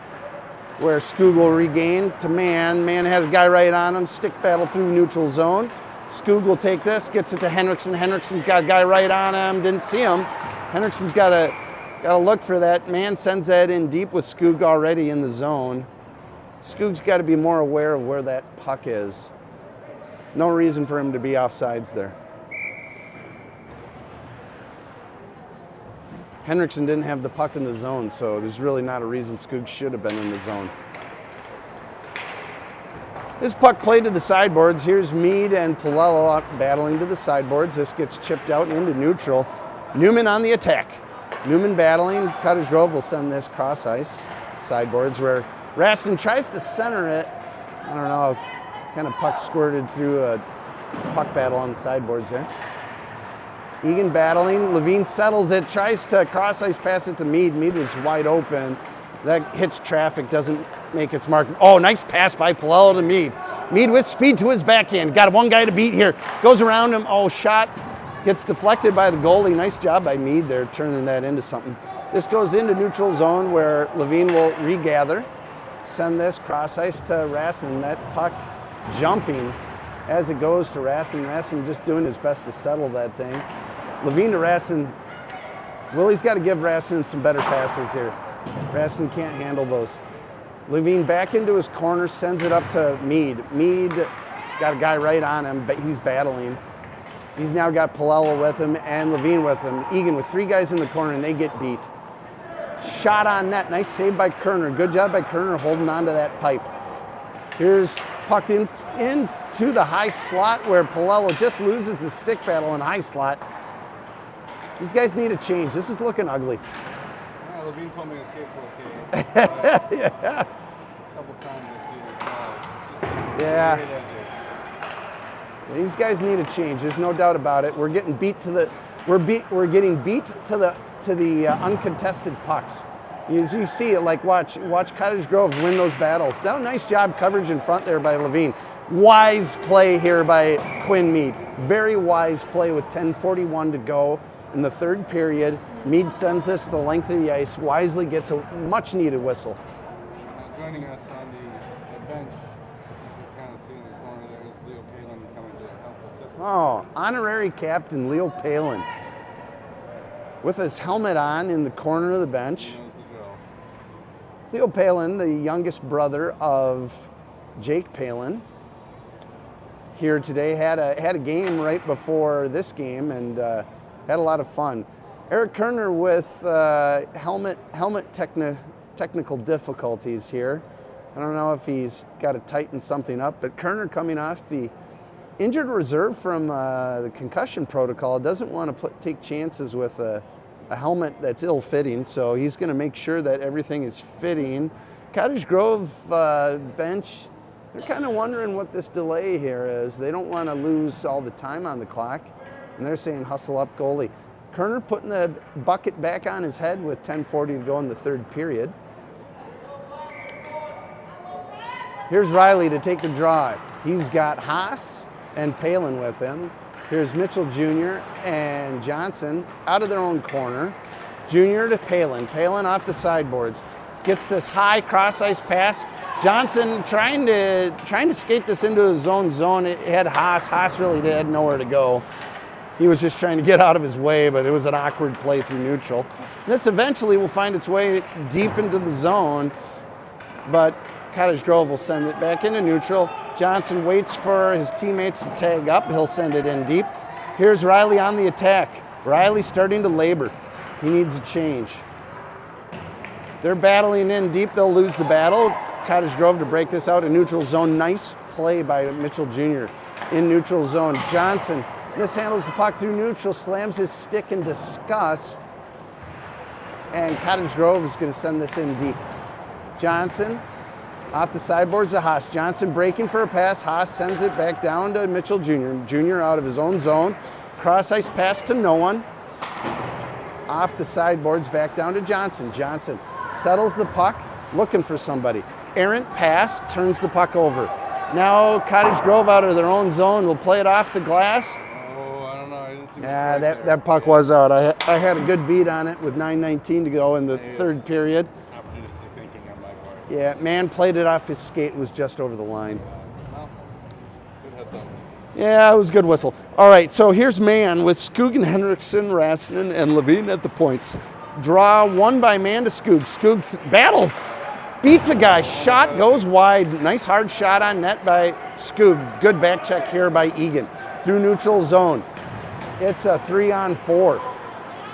where Skoog will regain to Mann. Mann has a guy right on him. Stick battle through neutral zone. Skoog will take this, gets it to Henriksen. Henriksen's got a guy right on him. Didn't see him. Henriksen's got to look for that. Mann sends that in deep with Skoog already in the zone. Skoog's got to be more aware of where that puck is. No reason for him to be offsides there. Henriksen didn't have the puck in the zone, so there's really not a reason Skoog should have been in the zone. This puck played to the sideboards. Here's Mead and Palello battling to the sideboards. This gets chipped out into neutral. Newman on the attack. Newman battling. Cottage Grove will send this cross ice. Sideboards where Raston tries to center it. I don't know, kind of puck squirted through a puck battle on the sideboards there. Eagan battling. Levine settles it, tries to cross ice pass it to Mead. Mead is wide open. That hits traffic, doesn't make its mark. Oh, nice pass by Palello to Mead. Mead with speed to his backhand. Got one guy to beat here. Goes around him. Oh, shot. Gets deflected by the goalie. Nice job by Mead there, turning that into something. This goes into neutral zone where Levine will regather. Send this cross ice to Raston. That puck jumping as it goes to Raston. Raston just doing his best to settle that thing. Levine to Raston. Willie's got to give Raston some better passes here. Raston can't handle those. Levine back into his corner, sends it up to Mead. Mead got a guy right on him, but he's battling. He's now got Palello with him and Levine with him. Eagan with three guys in the corner, and they get beat. Shot on net. Nice save by Kerner. Good job by Kerner holding on to that pipe. Here's puck into the high slot where Palello just loses the stick battle in high slot. These guys need a change. This is looking ugly. Yeah, Levine told me the skates were okay. Yeah. A couple times I've seen it. Just Yeah. great edges. These guys need a change. There's no doubt about it. We're getting beat to the getting beat to the uncontested pucks. As you see it, like watch Cottage Grove win those battles. Now, nice job coverage in front there by Levine. Wise play here by Quinn Mead. Very wise play with 10:41 to go in the third period. Mead sends this the length of the ice. Wisely gets a much needed whistle. Joining us on the bench, you can kind of see in the corner there is Leo Palin coming to help assist. Oh, honorary captain Leo Palin. With his helmet on in the corner of the bench. He knows the drill. Leo Palin, the youngest brother of Jake Palin, here today had a game right before this game and had a lot of fun. Eric Kerner with helmet technical difficulties here. I don't know if he's got to tighten something up, but Kerner coming off the injured reserve from the concussion protocol doesn't want to take chances with a helmet that's ill-fitting, so he's going to make sure that everything is fitting. Cottage Grove bench, they're kind of wondering what this delay here is. They don't want to lose all the time on the clock, and they're saying hustle up goalie. Kerner putting the bucket back on his head with 10:40 to go in the third period. Here's Riley to take the draw. He's got Haas and Palin with him. Here's Mitchell Jr. and Johnson out of their own corner. Jr. to Palin. Palin off the sideboards. Gets this high cross-ice pass. Johnson trying to skate this into his own zone. It had Haas. Haas really had nowhere to go. He was just trying to get out of his way, but it was an awkward play through neutral. This eventually will find its way deep into the zone, but Cottage Grove will send it back into neutral. Johnson waits for his teammates to tag up. He'll send it in deep. Here's Riley on the attack. Riley starting to labor. He needs a change. They're battling in deep. They'll lose the battle. Cottage Grove to break this out in neutral zone. Nice play by Mitchell Jr. in neutral zone. Johnson mishandles the puck through neutral, slams his stick in disgust, and Cottage Grove is going to send this in deep. Johnson off the sideboards of Haas. Johnson breaking for a pass. Haas sends it back down to Mitchell Jr. Jr. out of his own zone. Cross-ice pass to no one. Off the sideboards back down to Johnson. Johnson settles the puck, looking for somebody. Errant pass, turns the puck over. Now Cottage Grove out of their own zone will play it off the glass. Oh, I don't know. I didn't see Yeah, that puck was out. I had a good beat on it with 9:19 to go in the third period. Opportunistic thinking on my part. Yeah, man played it off his skate, was just over the line. Well, good heads up. Yeah, it was a good whistle. All right, so here's Man with Skoog, Henriksen, Rassinen, and Levine at the points. Draw one by Man to Skoog. Skoog battles, beats a guy, shot goes wide. Nice hard shot on net by Skoog. Good back check here by Eagan. Through neutral zone. It's a 3-on-4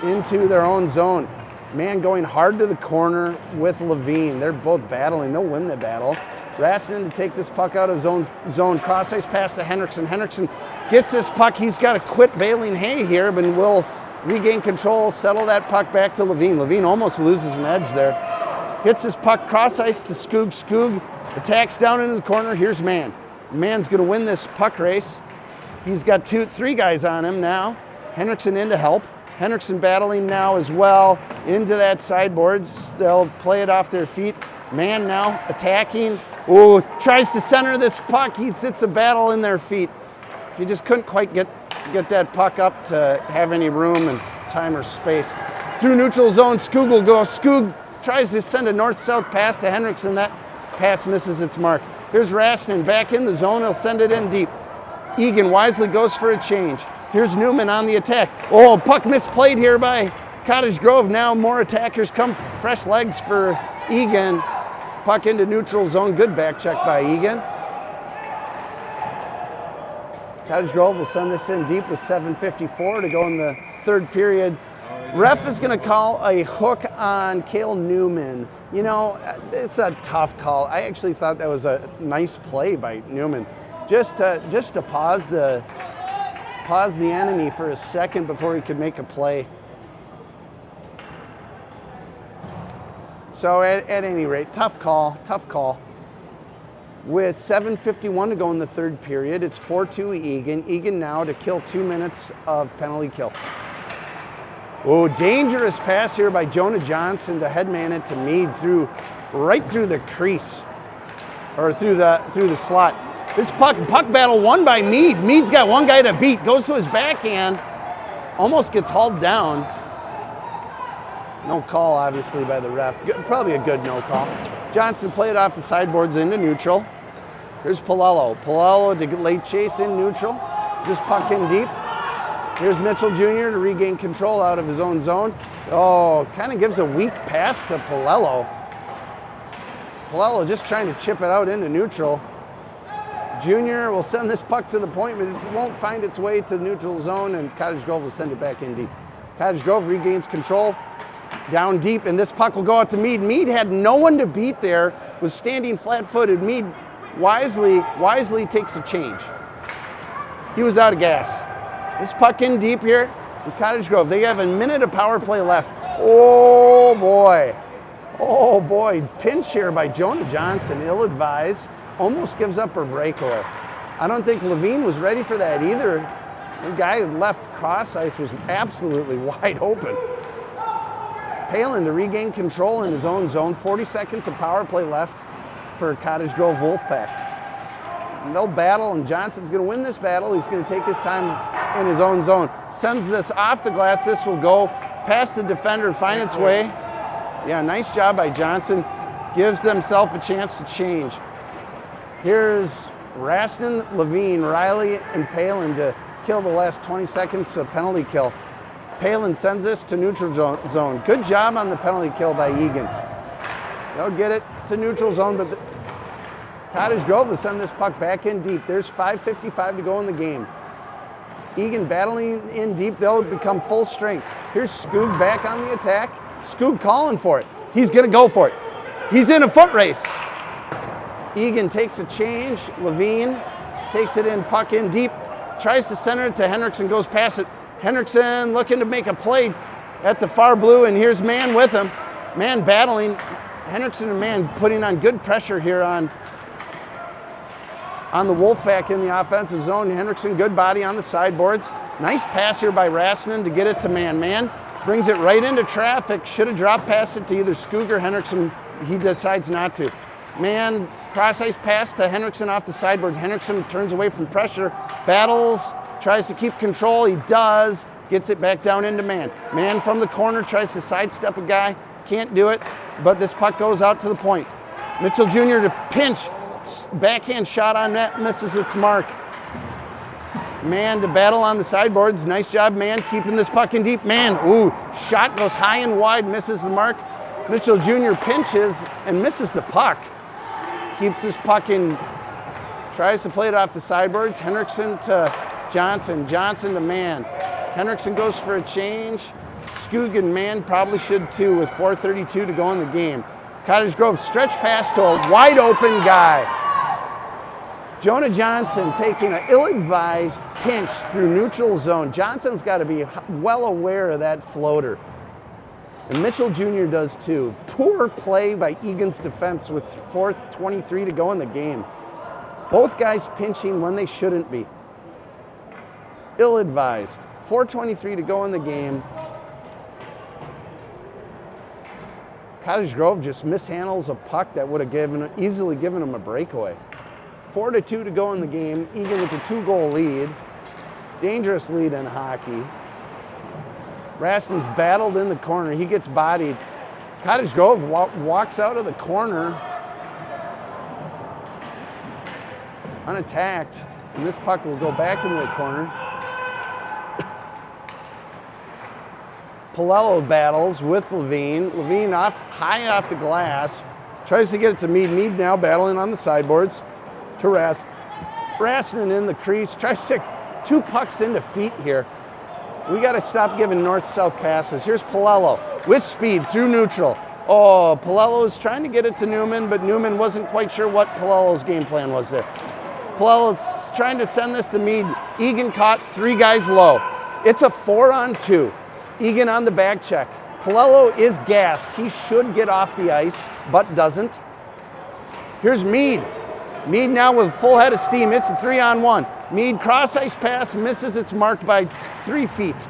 into their own zone. Man going hard to the corner with Levine. They're both battling. They'll win the battle. Rassinen to take this puck out of zone. Cross-ice pass to Henriksen. Henriksen gets this puck. He's got to quit bailing hay here, but will regain control, settle that puck back to Levine. Levine almost loses an edge there. Gets this puck cross-ice to Skoog. Skoog attacks down into the corner. Here's Man. Man's going to win this puck race. He's got three guys on him now. Henriksen in to help. Henriksen battling now as well into that sideboards. They'll play it off their feet. Man now attacking. Oh, tries to center this puck. It's a battle in their feet. He just couldn't quite get that puck up to have any room and time or space. Through neutral zone, Skoog will go. Skoog tries to send a north-south pass to Henriksen. That pass misses its mark. Here's Rassinen back in the zone. He'll send it in deep. Eagan wisely goes for a change. Here's Newman on the attack. Oh, puck misplayed here by Cottage Grove. Now more attackers come, fresh legs for Eagan. Puck into neutral zone. Good back check by Eagan. Cottage Grove will send this in deep with 7:54 to go in the third period. Ref is going to call a hook on Cale Newman. You know, it's a tough call. I actually thought that was a nice play by Newman. Just to pause the enemy for a second before he could make a play. So at any rate, tough call. With 7:51 to go in the third period, it's 4-2 Eagan. Eagan now to kill 2 minutes of penalty kill. Oh, dangerous pass here by Jonah Johnson to headman it to Mead right through the crease, or through the slot. This puck battle won by Mead. Mead's got one guy to beat, goes to his backhand, almost gets hauled down. No call, obviously, by the ref. Probably a good no call. Johnson played off the sideboards into neutral. Here's Palello. Palello to late chase in neutral. Just puck in deep. Here's Mitchell Jr. to regain control out of his own zone. Oh, kind of gives a weak pass to Palello. Palello just trying to chip it out into neutral. Junior will send this puck to the point, but it won't find its way to neutral zone, and Cottage Grove will send it back in deep. Cottage Grove regains control down deep, and this puck will go out to Mead. Mead had no one to beat there, was standing flat-footed. Mead wisely takes a change. he was out of gas. This puck in deep here in Cottage Grove. They have a minute of power play left. Oh boy. Oh boy. Pinch here by Jonah Johnson, ill-advised. Almost gives up her breakaway. I don't think Levine was ready for that either. The guy who left cross ice was absolutely wide open. Palin to regain control in his own zone. 40 seconds of power play left for Cottage Grove Wolfpack. And they'll battle, and Johnson's going to win this battle. He's going to take his time in his own zone. Sends this off the glass. This will go past the defender, find its way. Yeah, nice job by Johnson. Gives themselves a chance to change. Here's Raston, Levine, Riley, and Palin to kill the last 20 seconds of penalty kill. Palin sends this to neutral zone. Good job on the penalty kill by Eagan. They'll get it to neutral zone, but Cottage Grove will send this puck back in deep. There's 5:55 to go in the game. Eagan battling in deep. They'll become full strength. Here's Skoog back on the attack. Skoog calling for it. He's going to go for it. He's in a foot race. Eagan takes a change. Levine takes it in, puck in deep. Tries to center it to Henriksen, goes past it. Henriksen looking to make a play at the far blue, and here's Mann with him. Mann battling. Henriksen and Mann putting on good pressure here on the Wolfpack in the offensive zone. Henriksen, good body on the sideboards. Nice pass here by Rassinen to get it to Mann. Mann brings it right into traffic. Should have dropped past it to either Skoog or Henriksen. He decides not to. Mann, cross ice pass to Henriksen off the sideboards. Henriksen turns away from pressure, battles, tries to keep control. He does. Gets it back down into Mann. Mann from the corner tries to sidestep a guy. Can't do it, but this puck goes out to the point. Mitchell Jr. to pinch. Backhand shot on net, misses its mark. Mann to battle on the sideboards. Nice job, Mann, keeping this puck in deep. Mann, ooh, shot goes high and wide, misses the mark. Mitchell Jr. pinches and misses the puck. Keeps this puck in, tries to play it off the sideboards. Henriksen to Johnson, Johnson to Mann. Henriksen goes for a change. Skoog and Mann probably should too with 4:32 to go in the game. Cottage Grove stretch pass to a wide open guy. Jonah Johnson taking an ill-advised pinch through neutral zone. Johnson's got to be well aware of that floater. And Mitchell Jr. does too. Poor play by Egan's defense with 4:23 to go in the game. Both guys pinching when they shouldn't be. Ill-advised. 4:23 to go in the game. Cottage Grove just mishandles a puck that would have easily given him a breakaway. 4-2 to go in the game. Eagan with a 2-goal lead. Dangerous lead in hockey. Raston's battled in the corner. He gets bodied. Cottage Grove walks out of the corner unattacked, and this puck will go back into the corner. Palello battles with Levine. Levine high off the glass. Tries to get it to Mead. Mead now battling on the sideboards to Rassinen in the crease. Tries to stick 2 pucks into feet here. We got to stop giving north-south passes. Here's Palello with speed through neutral. Oh, Palello is trying to get it to Newman, but Newman wasn't quite sure what Palello's game plan was there. Palello's trying to send this to Mead. Eagan caught 3 guys low. It's a 4-on-2. Eagan on the back check. Palello is gassed. He should get off the ice, but doesn't. Here's Mead. Mead now with full head of steam. It's a 3-on-1. Mead cross ice pass, misses. It's marked by 3 feet.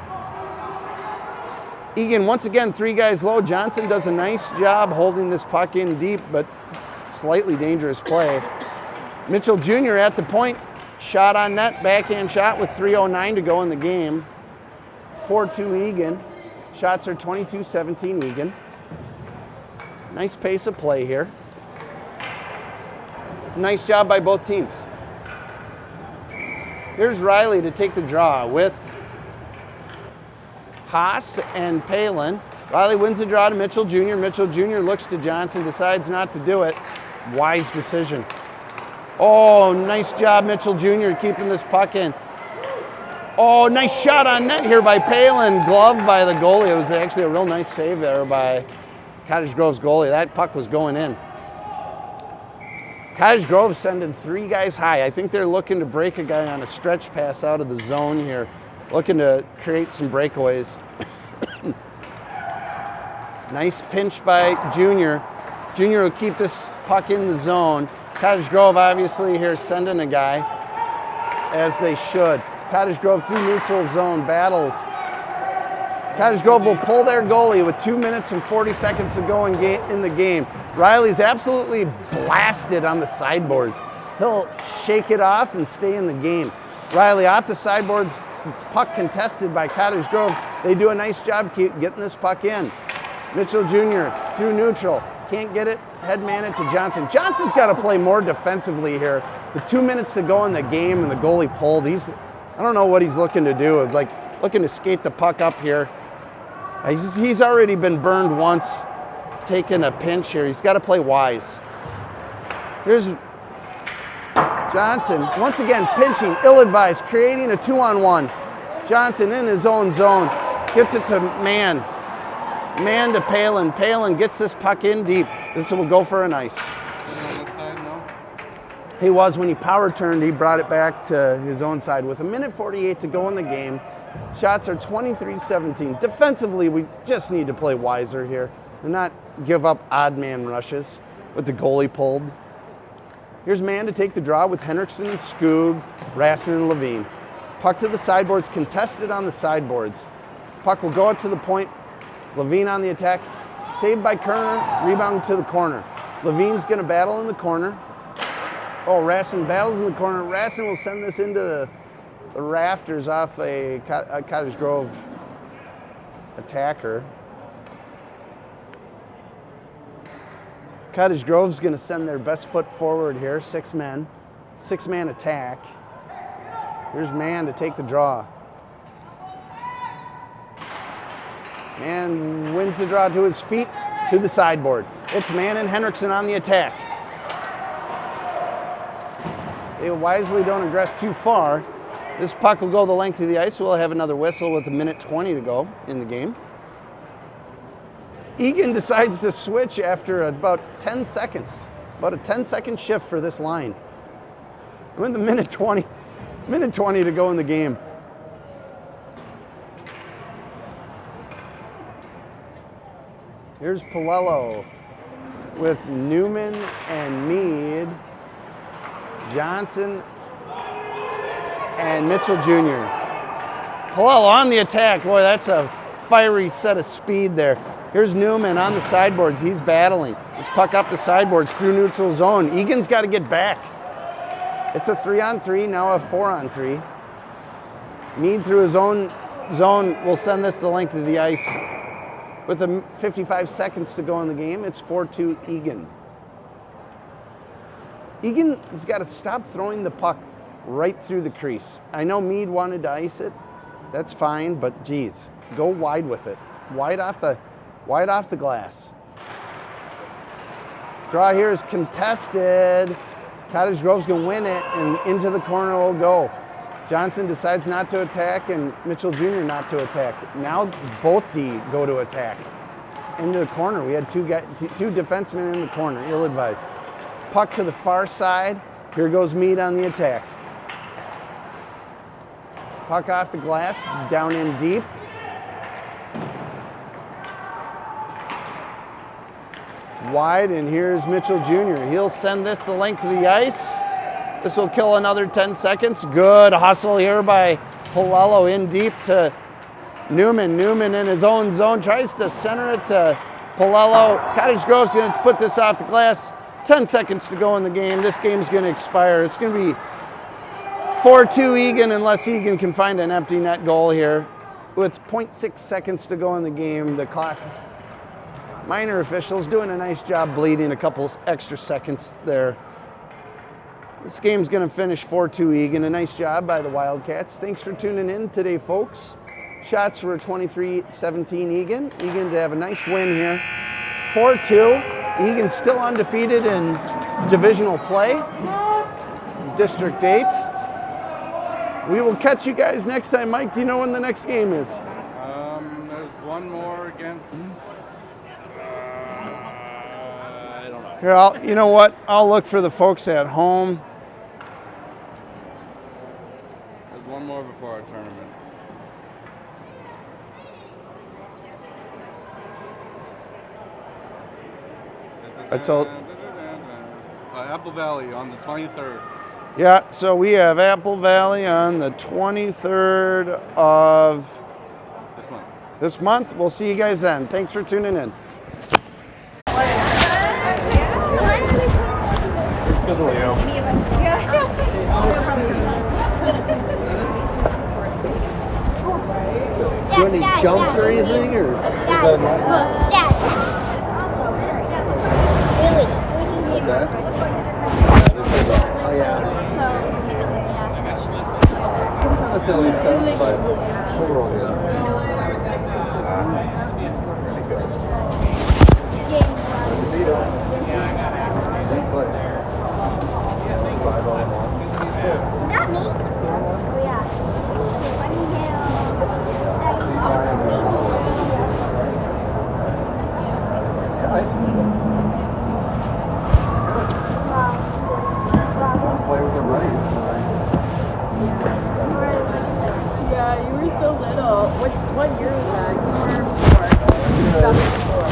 Eagan once again 3 guys low. Johnson does a nice job holding this puck in deep, but slightly dangerous play. Mitchell Jr. at the point. Shot on net, backhand shot with 3:09 to go in the game. 4-2 Eagan. Shots are 22-17 Eagan. Nice pace of play here. Nice job by both teams. Here's Riley to take the draw with Haas and Palin. Riley wins the draw to Mitchell Jr. Mitchell Jr. looks to Johnson, decides not to do it. Wise decision. Oh, nice job, Mitchell Jr. keeping this puck in. Oh, nice shot on net here by Palin. Gloved by the goalie. It was actually a real nice save there by Cottage Grove's goalie. That puck was going in. Cottage Grove sending 3 guys high. I think they're looking to break a guy on a stretch pass out of the zone here, looking to create some breakaways. Nice pinch by Junior. Junior will keep this puck in the zone. Cottage Grove obviously here sending a guy, as they should. Cottage Grove through neutral zone, battles. Cottage Grove will pull their goalie with 2 minutes and 40 seconds to go in the game. Riley's absolutely blasted on the sideboards. He'll shake it off and stay in the game. Riley off the sideboards, puck contested by Cottage Grove. They do a nice job getting this puck in. Mitchell Jr. through neutral, can't get it, head man it to Johnson. Johnson's got to play more defensively here. The 2 minutes to go in the game and the goalie pulled. I don't know what he's looking to do, like looking to skate the puck up here. He's already been burned once, taking a pinch here. He's got to play wise. Here's Johnson, once again pinching, ill-advised, creating a 2-on-1. Johnson in his own zone, gets it to Man. Man to Palin. Palin gets this puck in deep. This will go for an ice. He was when he power turned, he brought it back to his own side with 1:48 to go in the game. Shots are 23-17. Defensively, we just need to play wiser here and not give up odd man rushes with the goalie pulled. Here's Man to take the draw with Henriksen, Skoog, Raskin, and Levine. Puck to the sideboards, contested on the sideboards. Puck will go up to the point. Levine on the attack, saved by Kerner, rebound to the corner. Levine's gonna battle in the corner. Oh, Raskin battles in the corner. Raskin will send this into the rafters off a Cottage Grove attacker. Cottage Grove's gonna send their best foot forward here, 6 men. 6-man attack. Here's Man to take the draw. Man wins the draw to his feet, to the sideboard. It's Man and Henriksen on the attack. They wisely don't aggress too far. This puck will go the length of the ice. We'll have another whistle with 1:20 to go in the game. Eagan decides to switch after about 10 seconds. About a 10-second shift for this line. We're in the minute 20 to go in the game. Here's Palello with Newman and Mead, Johnson and Mitchell Jr. Palello on the attack. Boy, that's a fiery set of speed there. Here's Newman on the sideboards. He's battling. This puck up the sideboards through neutral zone. Egan's got to get back. It's a 3-on-3, now a 4-on-3. Mead through his own zone will send this the length of the ice. With 55 seconds to go in the game, it's 4-2 Eagan. Eagan has got to stop throwing the puck right through the crease. I know Mead wanted to ice it. That's fine, but geez, go wide with it. Wide off the glass. Draw here is contested. Cottage Grove's gonna win it, and into the corner will go. Johnson decides not to attack, and Mitchell Jr. not to attack. Now both D go to attack. Into the corner. We had two defensemen in the corner, ill-advised. Puck to the far side. Here goes Mead on the attack. Puck off the glass, down in deep. Wide, and here's Mitchell Jr. He'll send this the length of the ice. This will kill another 10 seconds. Good hustle here by Palello in deep to Newman. Newman in his own zone tries to center it to Palello. Cottage Grove's going to put this off the glass. 10 seconds to go in the game. This game's going to expire. It's going to be 4-2 Eagan unless Eagan can find an empty net goal here. With 0.6 seconds to go in the game, the clock. Minor officials doing a nice job bleeding a couple extra seconds there. This game's going to finish 4-2 Eagan. A nice job by the Wildcats. Thanks for tuning in today, folks. Shots were 23-17 Eagan. Eagan to have a nice win here. 4-2. Eagan still undefeated in divisional play. District 8. We will catch you guys next time. Mike, do you know when the next game is? There's one more against... I don't know. Here, you know what? I'll look for the folks at home. There's one more before our tournament. I told. Apple Valley on the 23rd. Yeah, so we have Apple Valley on the 23rd of This month. this month. We'll see you guys then. Thanks for tuning in. Good Leo. Do any jumps or anything, or? Really? Oh yeah. Kind of silly stuff, but overall, Not me. Oh yeah. Bunny Yeah, you were so little. What year was that? You were 4.